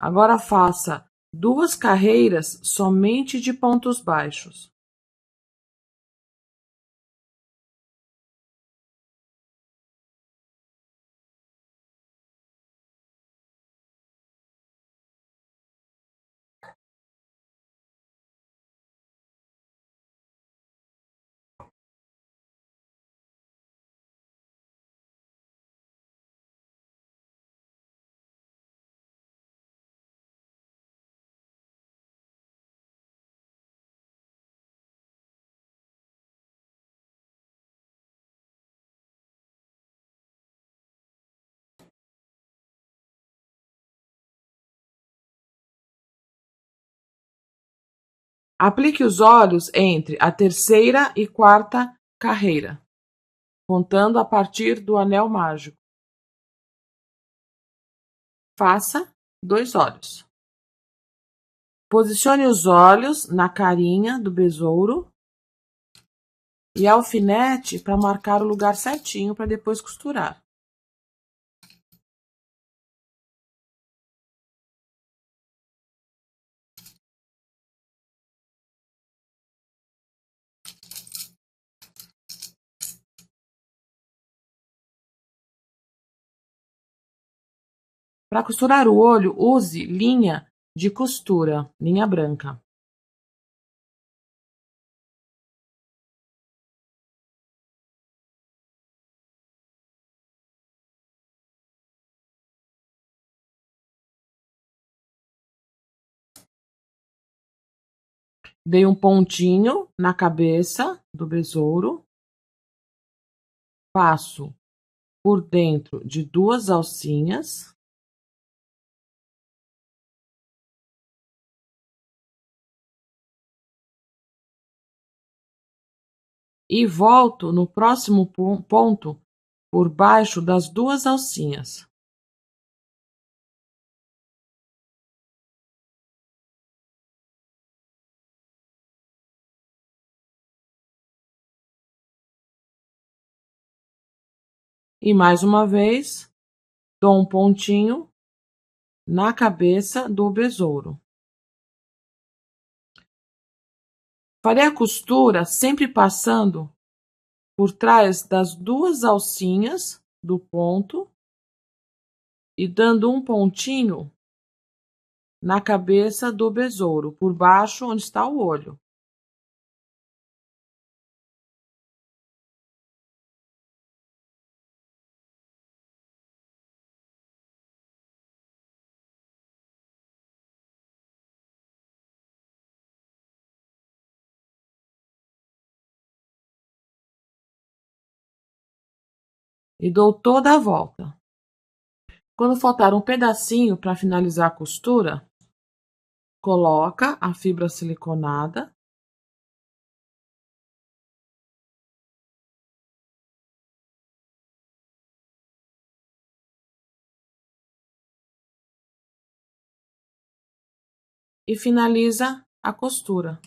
Agora faça 2 carreiras somente de pontos baixos. Aplique os olhos entre a terceira e quarta carreira, contando a partir do anel mágico. Faça 2 olhos. Posicione os olhos na carinha do besouro e alfinete para marcar o lugar certinho para depois costurar. Para costurar o olho, use linha de costura, linha branca. Dei um pontinho na cabeça do besouro. Passo por dentro de 2 alcinhas. E volto no próximo ponto por baixo das 2 alcinhas. E mais uma vez, dou um pontinho na cabeça do besouro. Farei a costura sempre passando por trás das 2 alcinhas do ponto e dando um pontinho na cabeça do besouro, por baixo onde está o olho. E dou toda a volta. Quando faltar um pedacinho para finalizar a costura, coloca a fibra siliconada e finaliza a costura.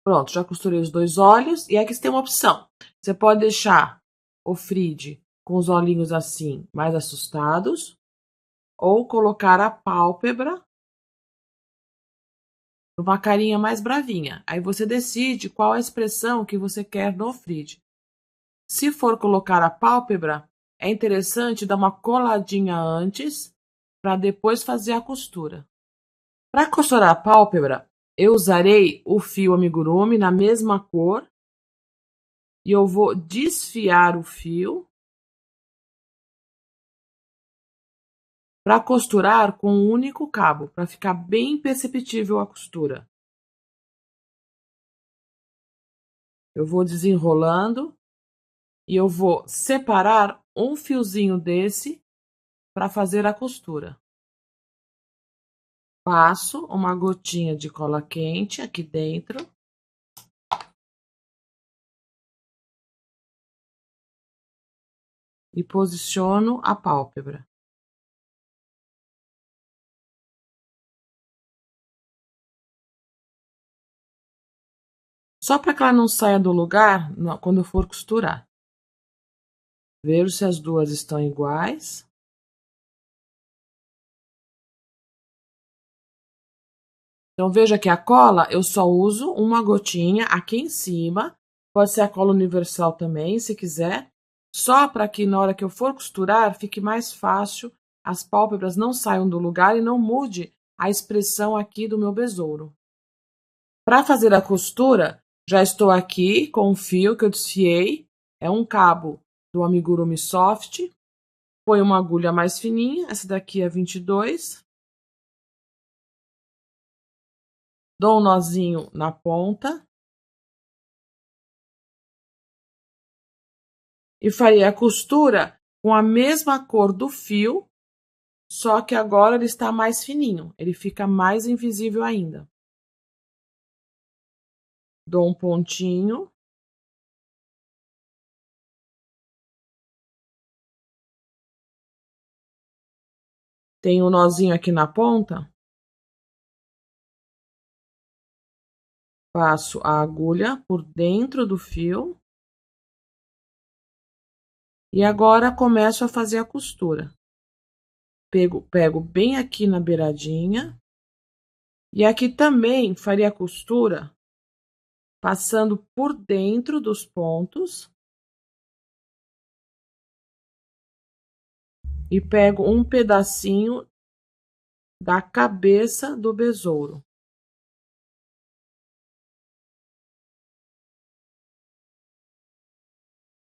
Pronto, já costurei os 2 olhos e aqui você tem uma opção. Você pode deixar o fride com os olhinhos assim, mais assustados, ou colocar a pálpebra numa carinha mais bravinha. Aí você decide qual a expressão que você quer no fride. Se for colocar a pálpebra, é interessante dar uma coladinha antes para depois fazer a costura. Para costurar a pálpebra, eu usarei o fio amigurumi na mesma cor e eu vou desfiar o fio para costurar com um único cabo, para ficar bem perceptível a costura. Eu vou desenrolando e eu vou separar um fiozinho desse para fazer a costura. Passo uma gotinha de cola quente aqui dentro. E posiciono a pálpebra. Só para que ela não saia do lugar quando eu for costurar. Vejo se as duas estão iguais. Então, veja que a cola eu só uso uma gotinha aqui em cima. Pode ser a cola universal também, se quiser. Só para que na hora que eu for costurar, fique mais fácil, as pálpebras não saiam do lugar e não mude a expressão aqui do meu besouro. Para fazer a costura, já estou aqui com o fio que eu desfiei. É um cabo do amigurumi soft. Põe uma agulha mais fininha, essa daqui é 22. Dou um nozinho na ponta. E farei a costura com a mesma cor do fio, só que agora ele está mais fininho, ele fica mais invisível ainda. Dou um pontinho. Tem um nozinho aqui na ponta. Passo a agulha por dentro do fio. E agora começo a fazer a costura. Pego bem aqui na beiradinha. E aqui também farei a costura passando por dentro dos pontos. E pego um pedacinho da cabeça do besouro.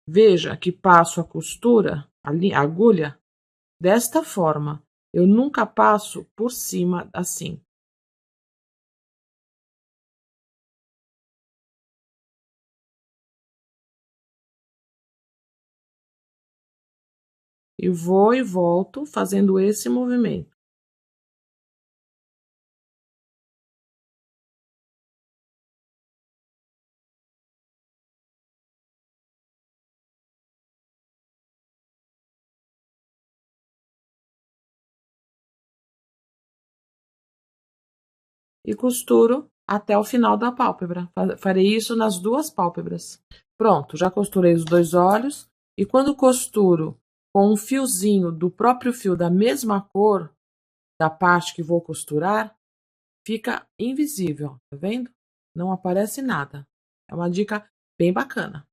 Veja que passo a costura, a agulha, desta forma. Eu nunca passo por cima assim. E vou e volto fazendo esse movimento. E costuro até o final da pálpebra. Farei isso nas duas pálpebras. Pronto, já costurei os dois olhos. E quando costuro com um fiozinho do próprio fio da mesma cor da parte que vou costurar, fica invisível, tá vendo? Não aparece nada. É uma dica bem bacana.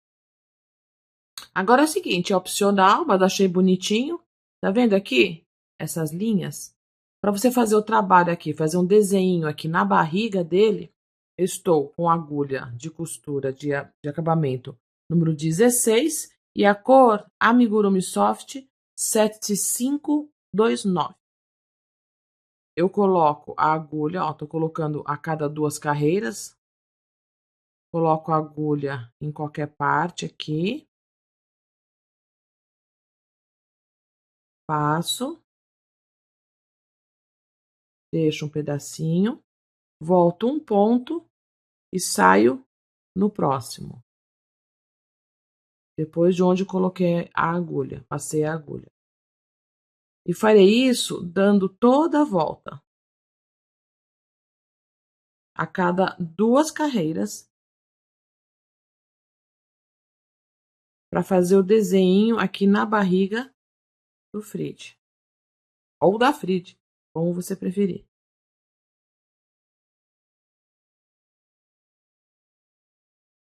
Agora é o seguinte, é opcional, mas achei bonitinho. Tá vendo aqui? Essas linhas? Para você fazer o trabalho aqui, fazer um desenho aqui na barriga dele, eu estou com agulha de costura de acabamento número 16 e a cor Amigurumi Soft 7529. Eu coloco a agulha, ó, tô colocando a cada duas carreiras. Coloco a agulha em qualquer parte aqui. Passo. Deixo um pedacinho, volto um ponto e saio no próximo. Depois de onde coloquei a agulha, passei a agulha. E farei isso dando toda a volta. A cada duas carreiras. Para fazer o desenho aqui na barriga do Frid. Ou da Frid, como você preferir.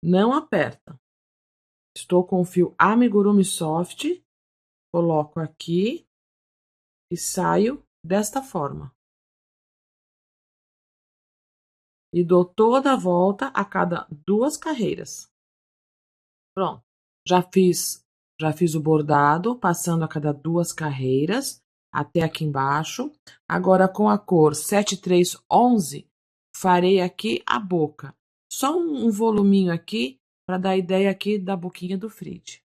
Não aperta. Estou com o fio Amigurumi Soft, coloco aqui e saio desta forma. E dou toda a volta a cada 2 carreiras. Pronto. Já fiz o bordado, passando a cada 2 carreiras, até aqui embaixo. Agora, com a cor 7311, farei aqui a boca. Só um voluminho aqui, para dar ideia aqui da boquinha do Friede.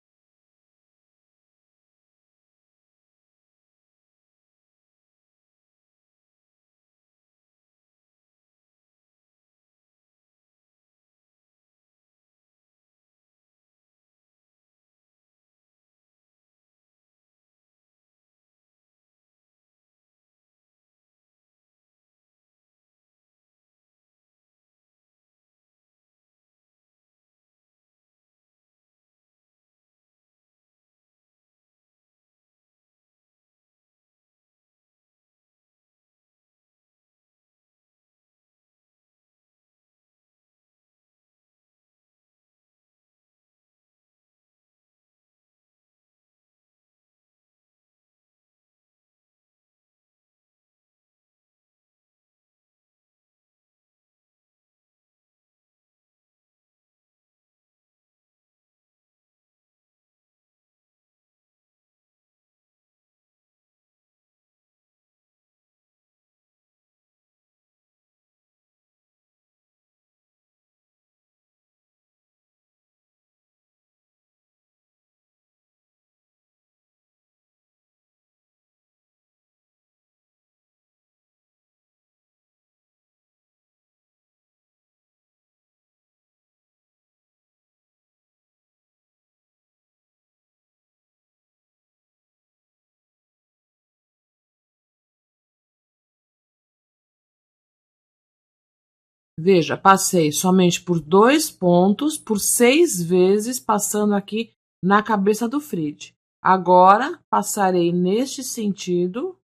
Veja, passei somente por 2 pontos, por 6 vezes, passando aqui na cabeça do Friede. Agora, passarei neste sentido,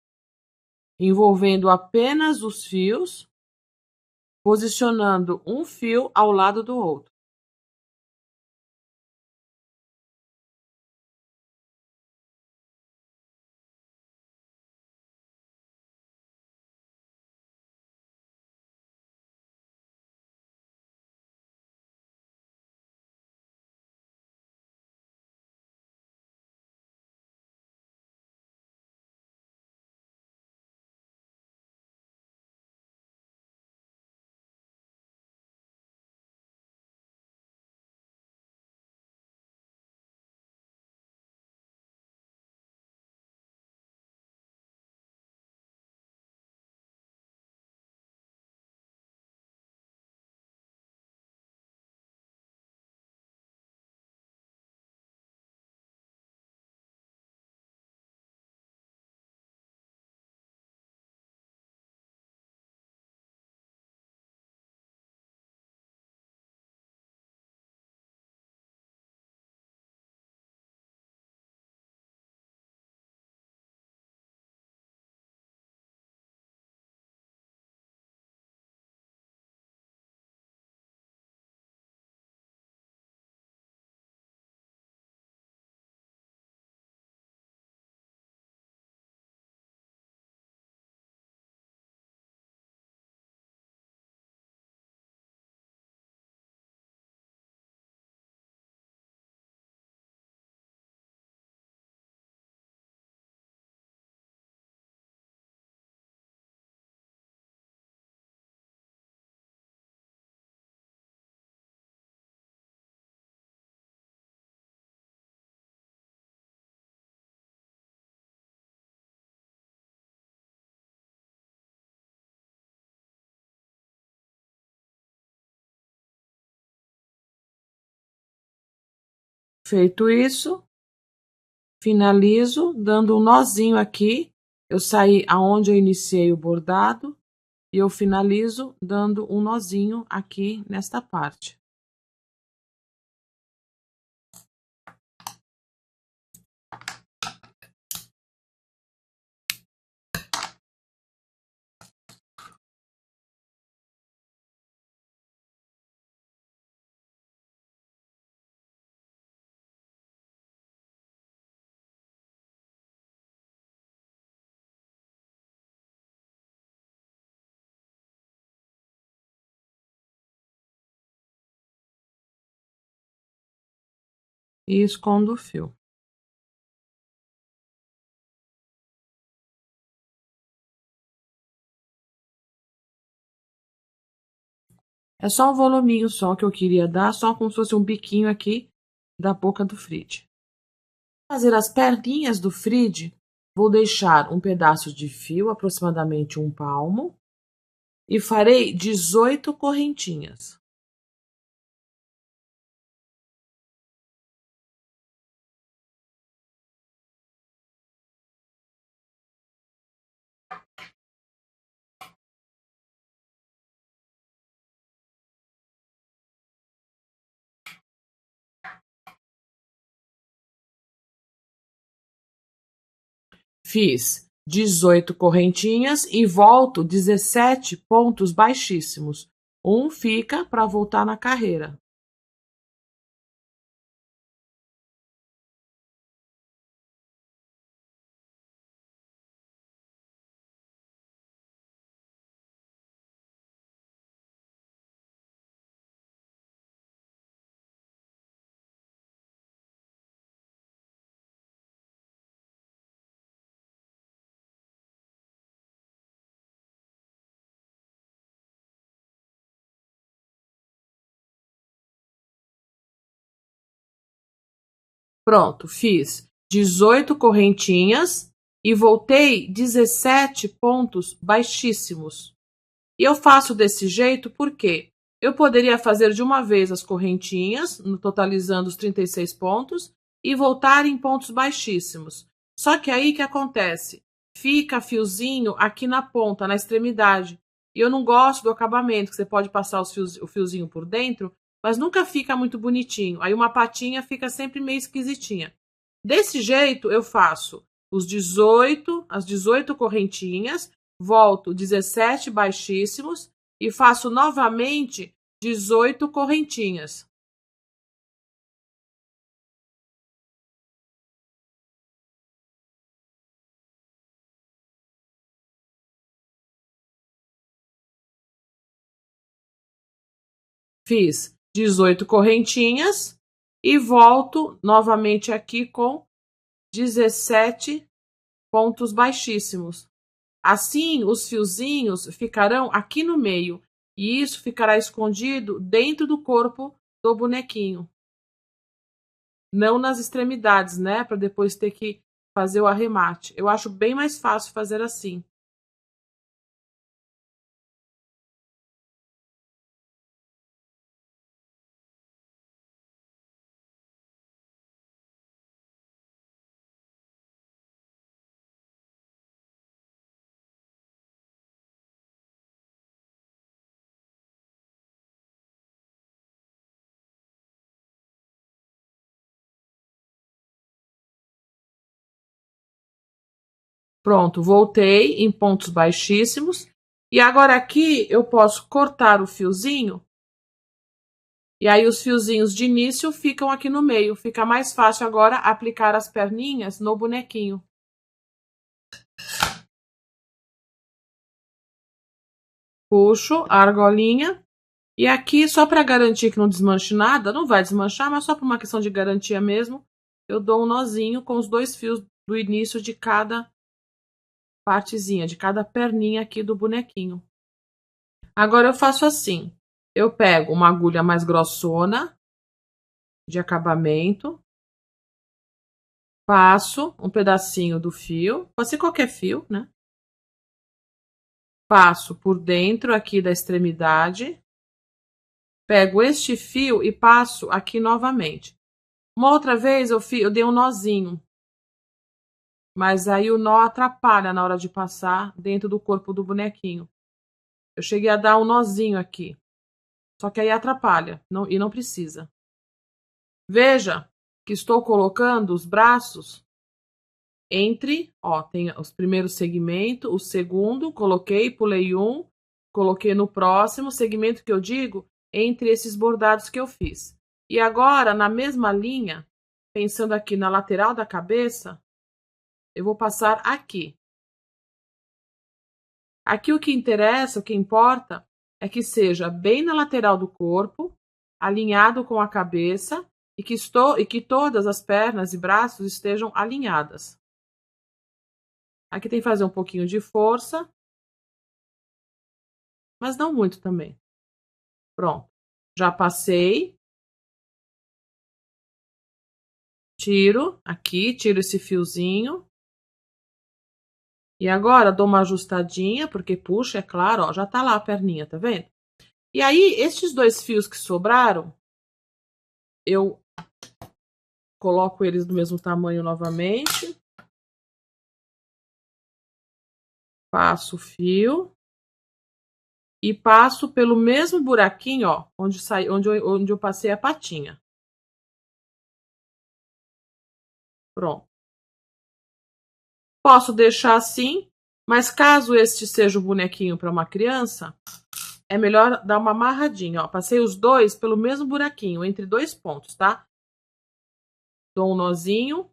envolvendo apenas os fios, posicionando um fio ao lado do outro. Feito isso, finalizo dando um nozinho aqui. Eu saí aonde eu iniciei o bordado e eu finalizo dando um nozinho aqui nesta parte. e escondo o fio. É só um voluminho só que eu queria dar, só como se fosse um biquinho aqui da boca do Frid. Para fazer as perninhas do Frid, vou deixar um pedaço de fio, aproximadamente 1 palmo, e farei 18 correntinhas. Fiz 18 correntinhas e volto 17 pontos baixíssimos. Um fica para voltar na carreira. Pronto, fiz 18 correntinhas e voltei 17 pontos baixíssimos. E eu faço desse jeito porque eu poderia fazer de uma vez as correntinhas, totalizando os 36 pontos, e voltar em pontos baixíssimos. Só que aí o que acontece? Fica fiozinho aqui na ponta, na extremidade. E eu não gosto do acabamento, que você pode passar o fiozinho por dentro, mas nunca fica muito bonitinho. Aí uma patinha fica sempre meio esquisitinha. Desse jeito eu faço as 18 correntinhas, volto 17 baixíssimos e faço novamente 18 correntinhas. Fiz 18 correntinhas e volto novamente aqui com 17 pontos baixíssimos. Assim, os fiozinhos ficarão aqui no meio e isso ficará escondido dentro do corpo do bonequinho. Não nas extremidades, né? Para depois ter que fazer o arremate. Eu acho bem mais fácil fazer assim. Pronto, voltei em pontos baixíssimos. E agora aqui eu posso cortar o fiozinho. E aí os fiozinhos de início ficam aqui no meio. Fica mais fácil agora aplicar as perninhas no bonequinho. Puxo a argolinha. E aqui, só para garantir que não desmanche nada, não vai desmanchar, mas só por uma questão de garantia mesmo, eu dou um nozinho com os 2 fios do início de cada partezinha, de cada perninha aqui do bonequinho. Agora eu faço assim, eu pego uma agulha mais grossona, de acabamento, passo um pedacinho do fio, pode ser qualquer fio, né? Passo por dentro aqui da extremidade, pego este fio e passo aqui novamente. Uma outra vez eu dei um nozinho, mas aí o nó atrapalha na hora de passar dentro do corpo do bonequinho. Eu cheguei a dar um nozinho aqui, só que aí atrapalha e não precisa. Veja que estou colocando os braços entre, ó, tem os primeiros segmentos, o segundo, coloquei, pulei um, coloquei no próximo segmento que eu digo, entre esses bordados que eu fiz. E agora, na mesma linha, pensando aqui na lateral da cabeça, eu vou passar aqui. Aqui o que interessa, o que importa, é que seja bem na lateral do corpo, alinhado com a cabeça, e que todas as pernas e braços estejam alinhadas. Aqui tem que fazer um pouquinho de força, mas não muito também. Pronto. Já passei. Tiro aqui, tiro esse fiozinho. E agora dou uma ajustadinha, porque puxa, é claro, ó, já tá lá a perninha, tá vendo? E aí, estes 2 fios que sobraram, eu coloco eles do mesmo tamanho novamente. Passo o fio. E passo pelo mesmo buraquinho, ó, onde eu passei a patinha. Pronto. Posso deixar assim, mas caso este seja o bonequinho para uma criança, é melhor dar uma amarradinha, ó. Passei os 2 pelo mesmo buraquinho, entre 2 pontos, tá? Dou um nozinho.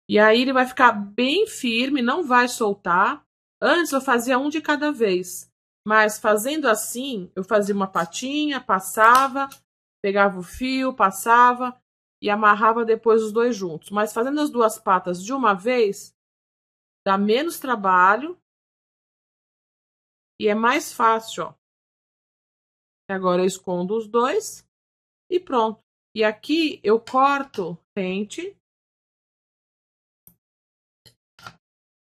E aí ele vai ficar bem firme, não vai soltar. Antes eu fazia um de cada vez, mas fazendo assim, eu fazia uma patinha, passava, pegava o fio, passava e amarrava depois os 2 juntos. Mas fazendo as 2 patas de uma vez, dá menos trabalho e é mais fácil, ó. Agora eu escondo os 2 e pronto. E aqui eu corto pente.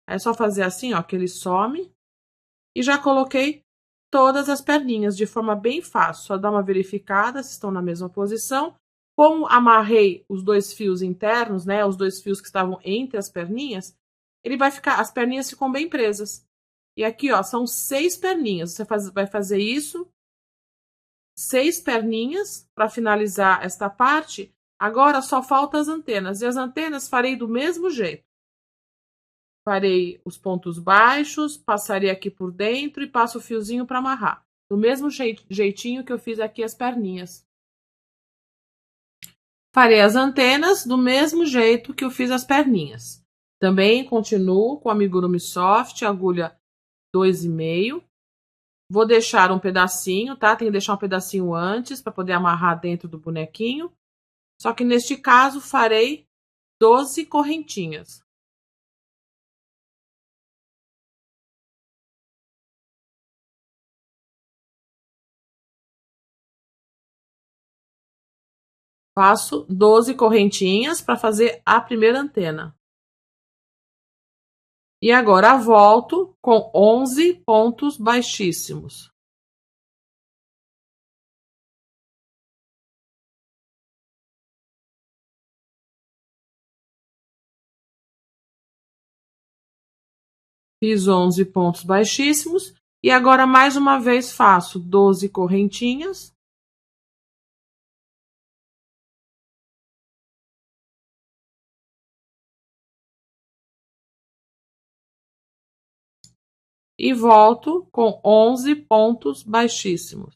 É só fazer assim, ó, que ele some. E já coloquei todas as perninhas de forma bem fácil. Só dá uma verificada se estão na mesma posição. Como amarrei os 2 fios internos, né, os 2 fios que estavam entre as perninhas, ele vai ficar, as perninhas ficam bem presas. E aqui, ó, são 6 perninhas. Você vai fazer isso, 6 perninhas para finalizar esta parte. Agora só faltam as antenas. E as antenas farei do mesmo jeito. Farei os pontos baixos, passarei aqui por dentro e passo o fiozinho para amarrar. Do mesmo jeitinho que eu fiz aqui as perninhas. Farei as antenas do mesmo jeito que eu fiz as perninhas. Também continuo com o amigurumi soft, agulha 2,5. Vou deixar um pedacinho, tá? Tem que deixar um pedacinho antes para poder amarrar dentro do bonequinho. Só que neste caso farei 12 correntinhas. Faço 12 correntinhas para fazer a primeira antena. E agora volto com 11 pontos baixíssimos. Fiz 11 pontos baixíssimos. E agora, mais uma vez, faço 12 correntinhas. E volto com 11 pontos baixíssimos.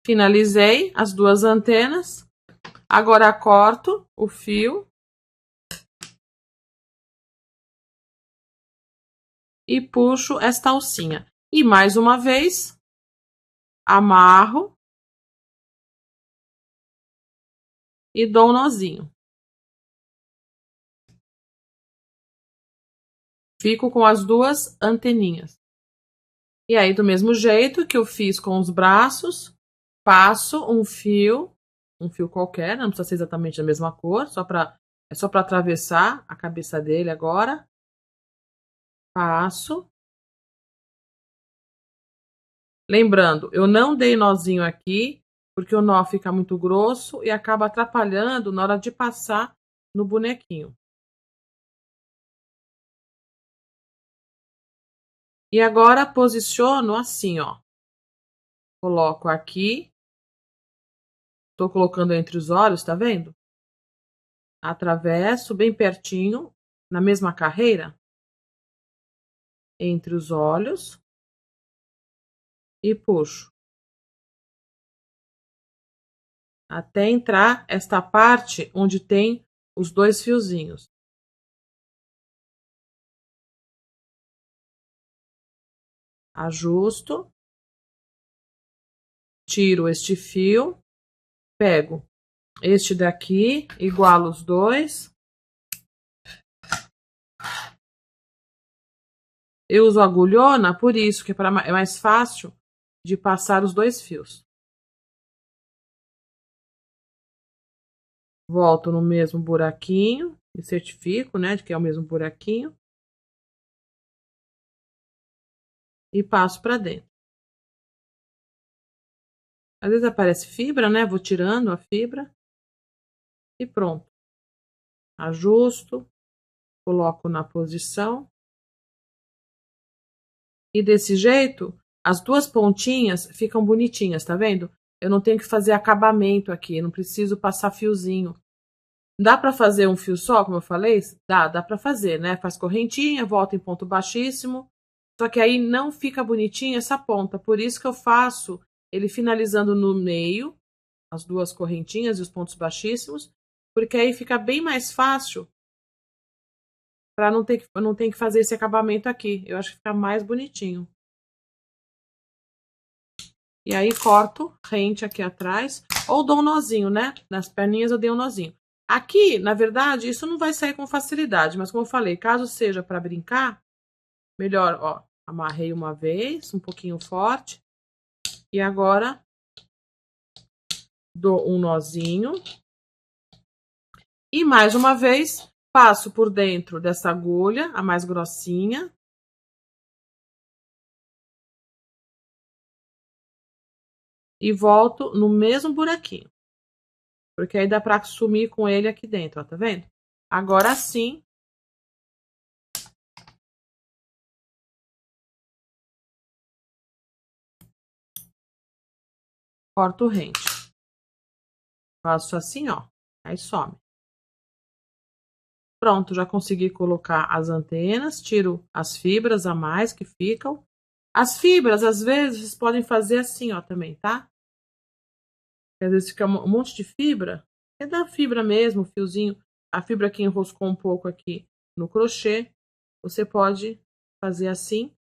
Finalizei as 2 antenas. Agora corto o fio. E puxo esta alcinha. E mais uma vez, amarro. E dou um nozinho. Fico com as 2 anteninhas. E aí, do mesmo jeito que eu fiz com os braços, passo um fio qualquer, não precisa ser exatamente da mesma cor, é só para atravessar a cabeça dele agora. Passo. Lembrando, eu não dei nozinho aqui, porque o nó fica muito grosso e acaba atrapalhando na hora de passar no bonequinho. E agora posiciono assim, ó. Coloco aqui. Tô colocando entre os olhos, tá vendo? Atravesso bem pertinho, na mesma carreira. entre os olhos e puxo até entrar esta parte onde tem os 2 fiozinhos. Ajusto, tiro este fio, pego este daqui, igualo os 2. Eu uso agulhona por isso, que é mais fácil de passar os 2 fios. Volto no mesmo buraquinho, me certifico, né, de que é o mesmo buraquinho. E passo para dentro. Às vezes aparece fibra, né, vou tirando a fibra. E pronto. Ajusto, coloco na posição. E desse jeito, as 2 pontinhas ficam bonitinhas, tá vendo? Eu não tenho que fazer acabamento aqui, não preciso passar fiozinho. Dá para fazer um fio só, como eu falei? Dá para fazer, né? Faz correntinha, volta em ponto baixíssimo. Só que aí não fica bonitinha essa ponta, por isso que eu faço ele finalizando no meio, as 2 correntinhas e os pontos baixíssimos, porque aí fica bem mais fácil para não ter que fazer esse acabamento aqui. Eu acho que fica mais bonitinho. E aí corto rente aqui atrás, ou dou um nozinho, né? Nas perninhas eu dei um nozinho. Aqui, na verdade, isso não vai sair com facilidade, mas como eu falei, caso seja para brincar, melhor, ó, amarrei uma vez, um pouquinho forte, e agora dou um nozinho, e mais uma vez, passo por dentro dessa agulha, a mais grossinha, e volto no mesmo buraquinho. Porque aí dá pra sumir com ele aqui dentro, ó, tá vendo? Agora sim. Corto rente. Faço assim, ó. Aí some. Pronto, já consegui colocar as antenas. Tiro as fibras a mais que ficam. As fibras, às vezes, vocês podem fazer assim, ó, também, tá? Às vezes fica um monte de fibra. É da fibra mesmo, o fiozinho. A fibra que enroscou um pouco aqui no crochê. Você pode fazer assim.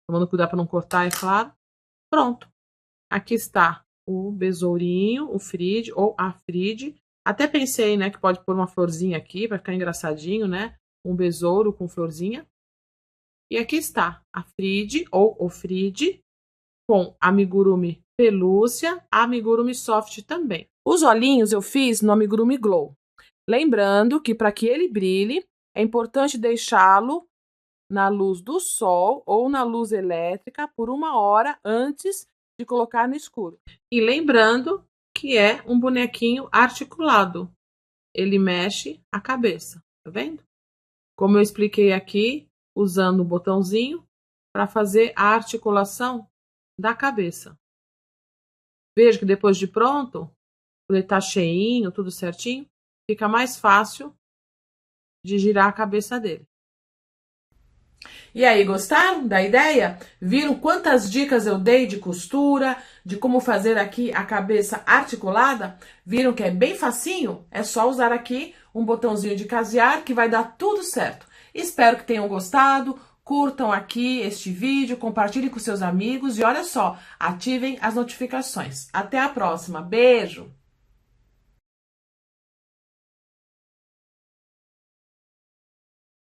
Tomando cuidado para não cortar, é claro. Pronto. Aqui está o besourinho, o fride ou a fride. Até pensei, né, que pode pôr uma florzinha aqui para ficar engraçadinho, né? Um besouro com florzinha. E aqui está a fride ou o fride com amigurumi pelúcia, amigurumi soft também. Os olhinhos eu fiz no amigurumi glow. Lembrando que para que ele brilhe, é importante deixá-lo na luz do sol ou na luz elétrica por 1 hora antes de colocar no escuro. E lembrando que é um bonequinho articulado. Ele mexe a cabeça, tá vendo? Como eu expliquei aqui, usando o botãozinho para fazer a articulação da cabeça. Veja que depois de pronto, quando ele tá cheinho, tudo certinho, fica mais fácil de girar a cabeça dele. E aí, gostaram da ideia? Viram quantas dicas eu dei de costura, de como fazer aqui a cabeça articulada? Viram que é bem facinho? É só usar aqui um botãozinho de casear que vai dar tudo certo. Espero que tenham gostado. Curtam aqui este vídeo, compartilhem com seus amigos e olha só, ativem as notificações. Até a próxima. Beijo!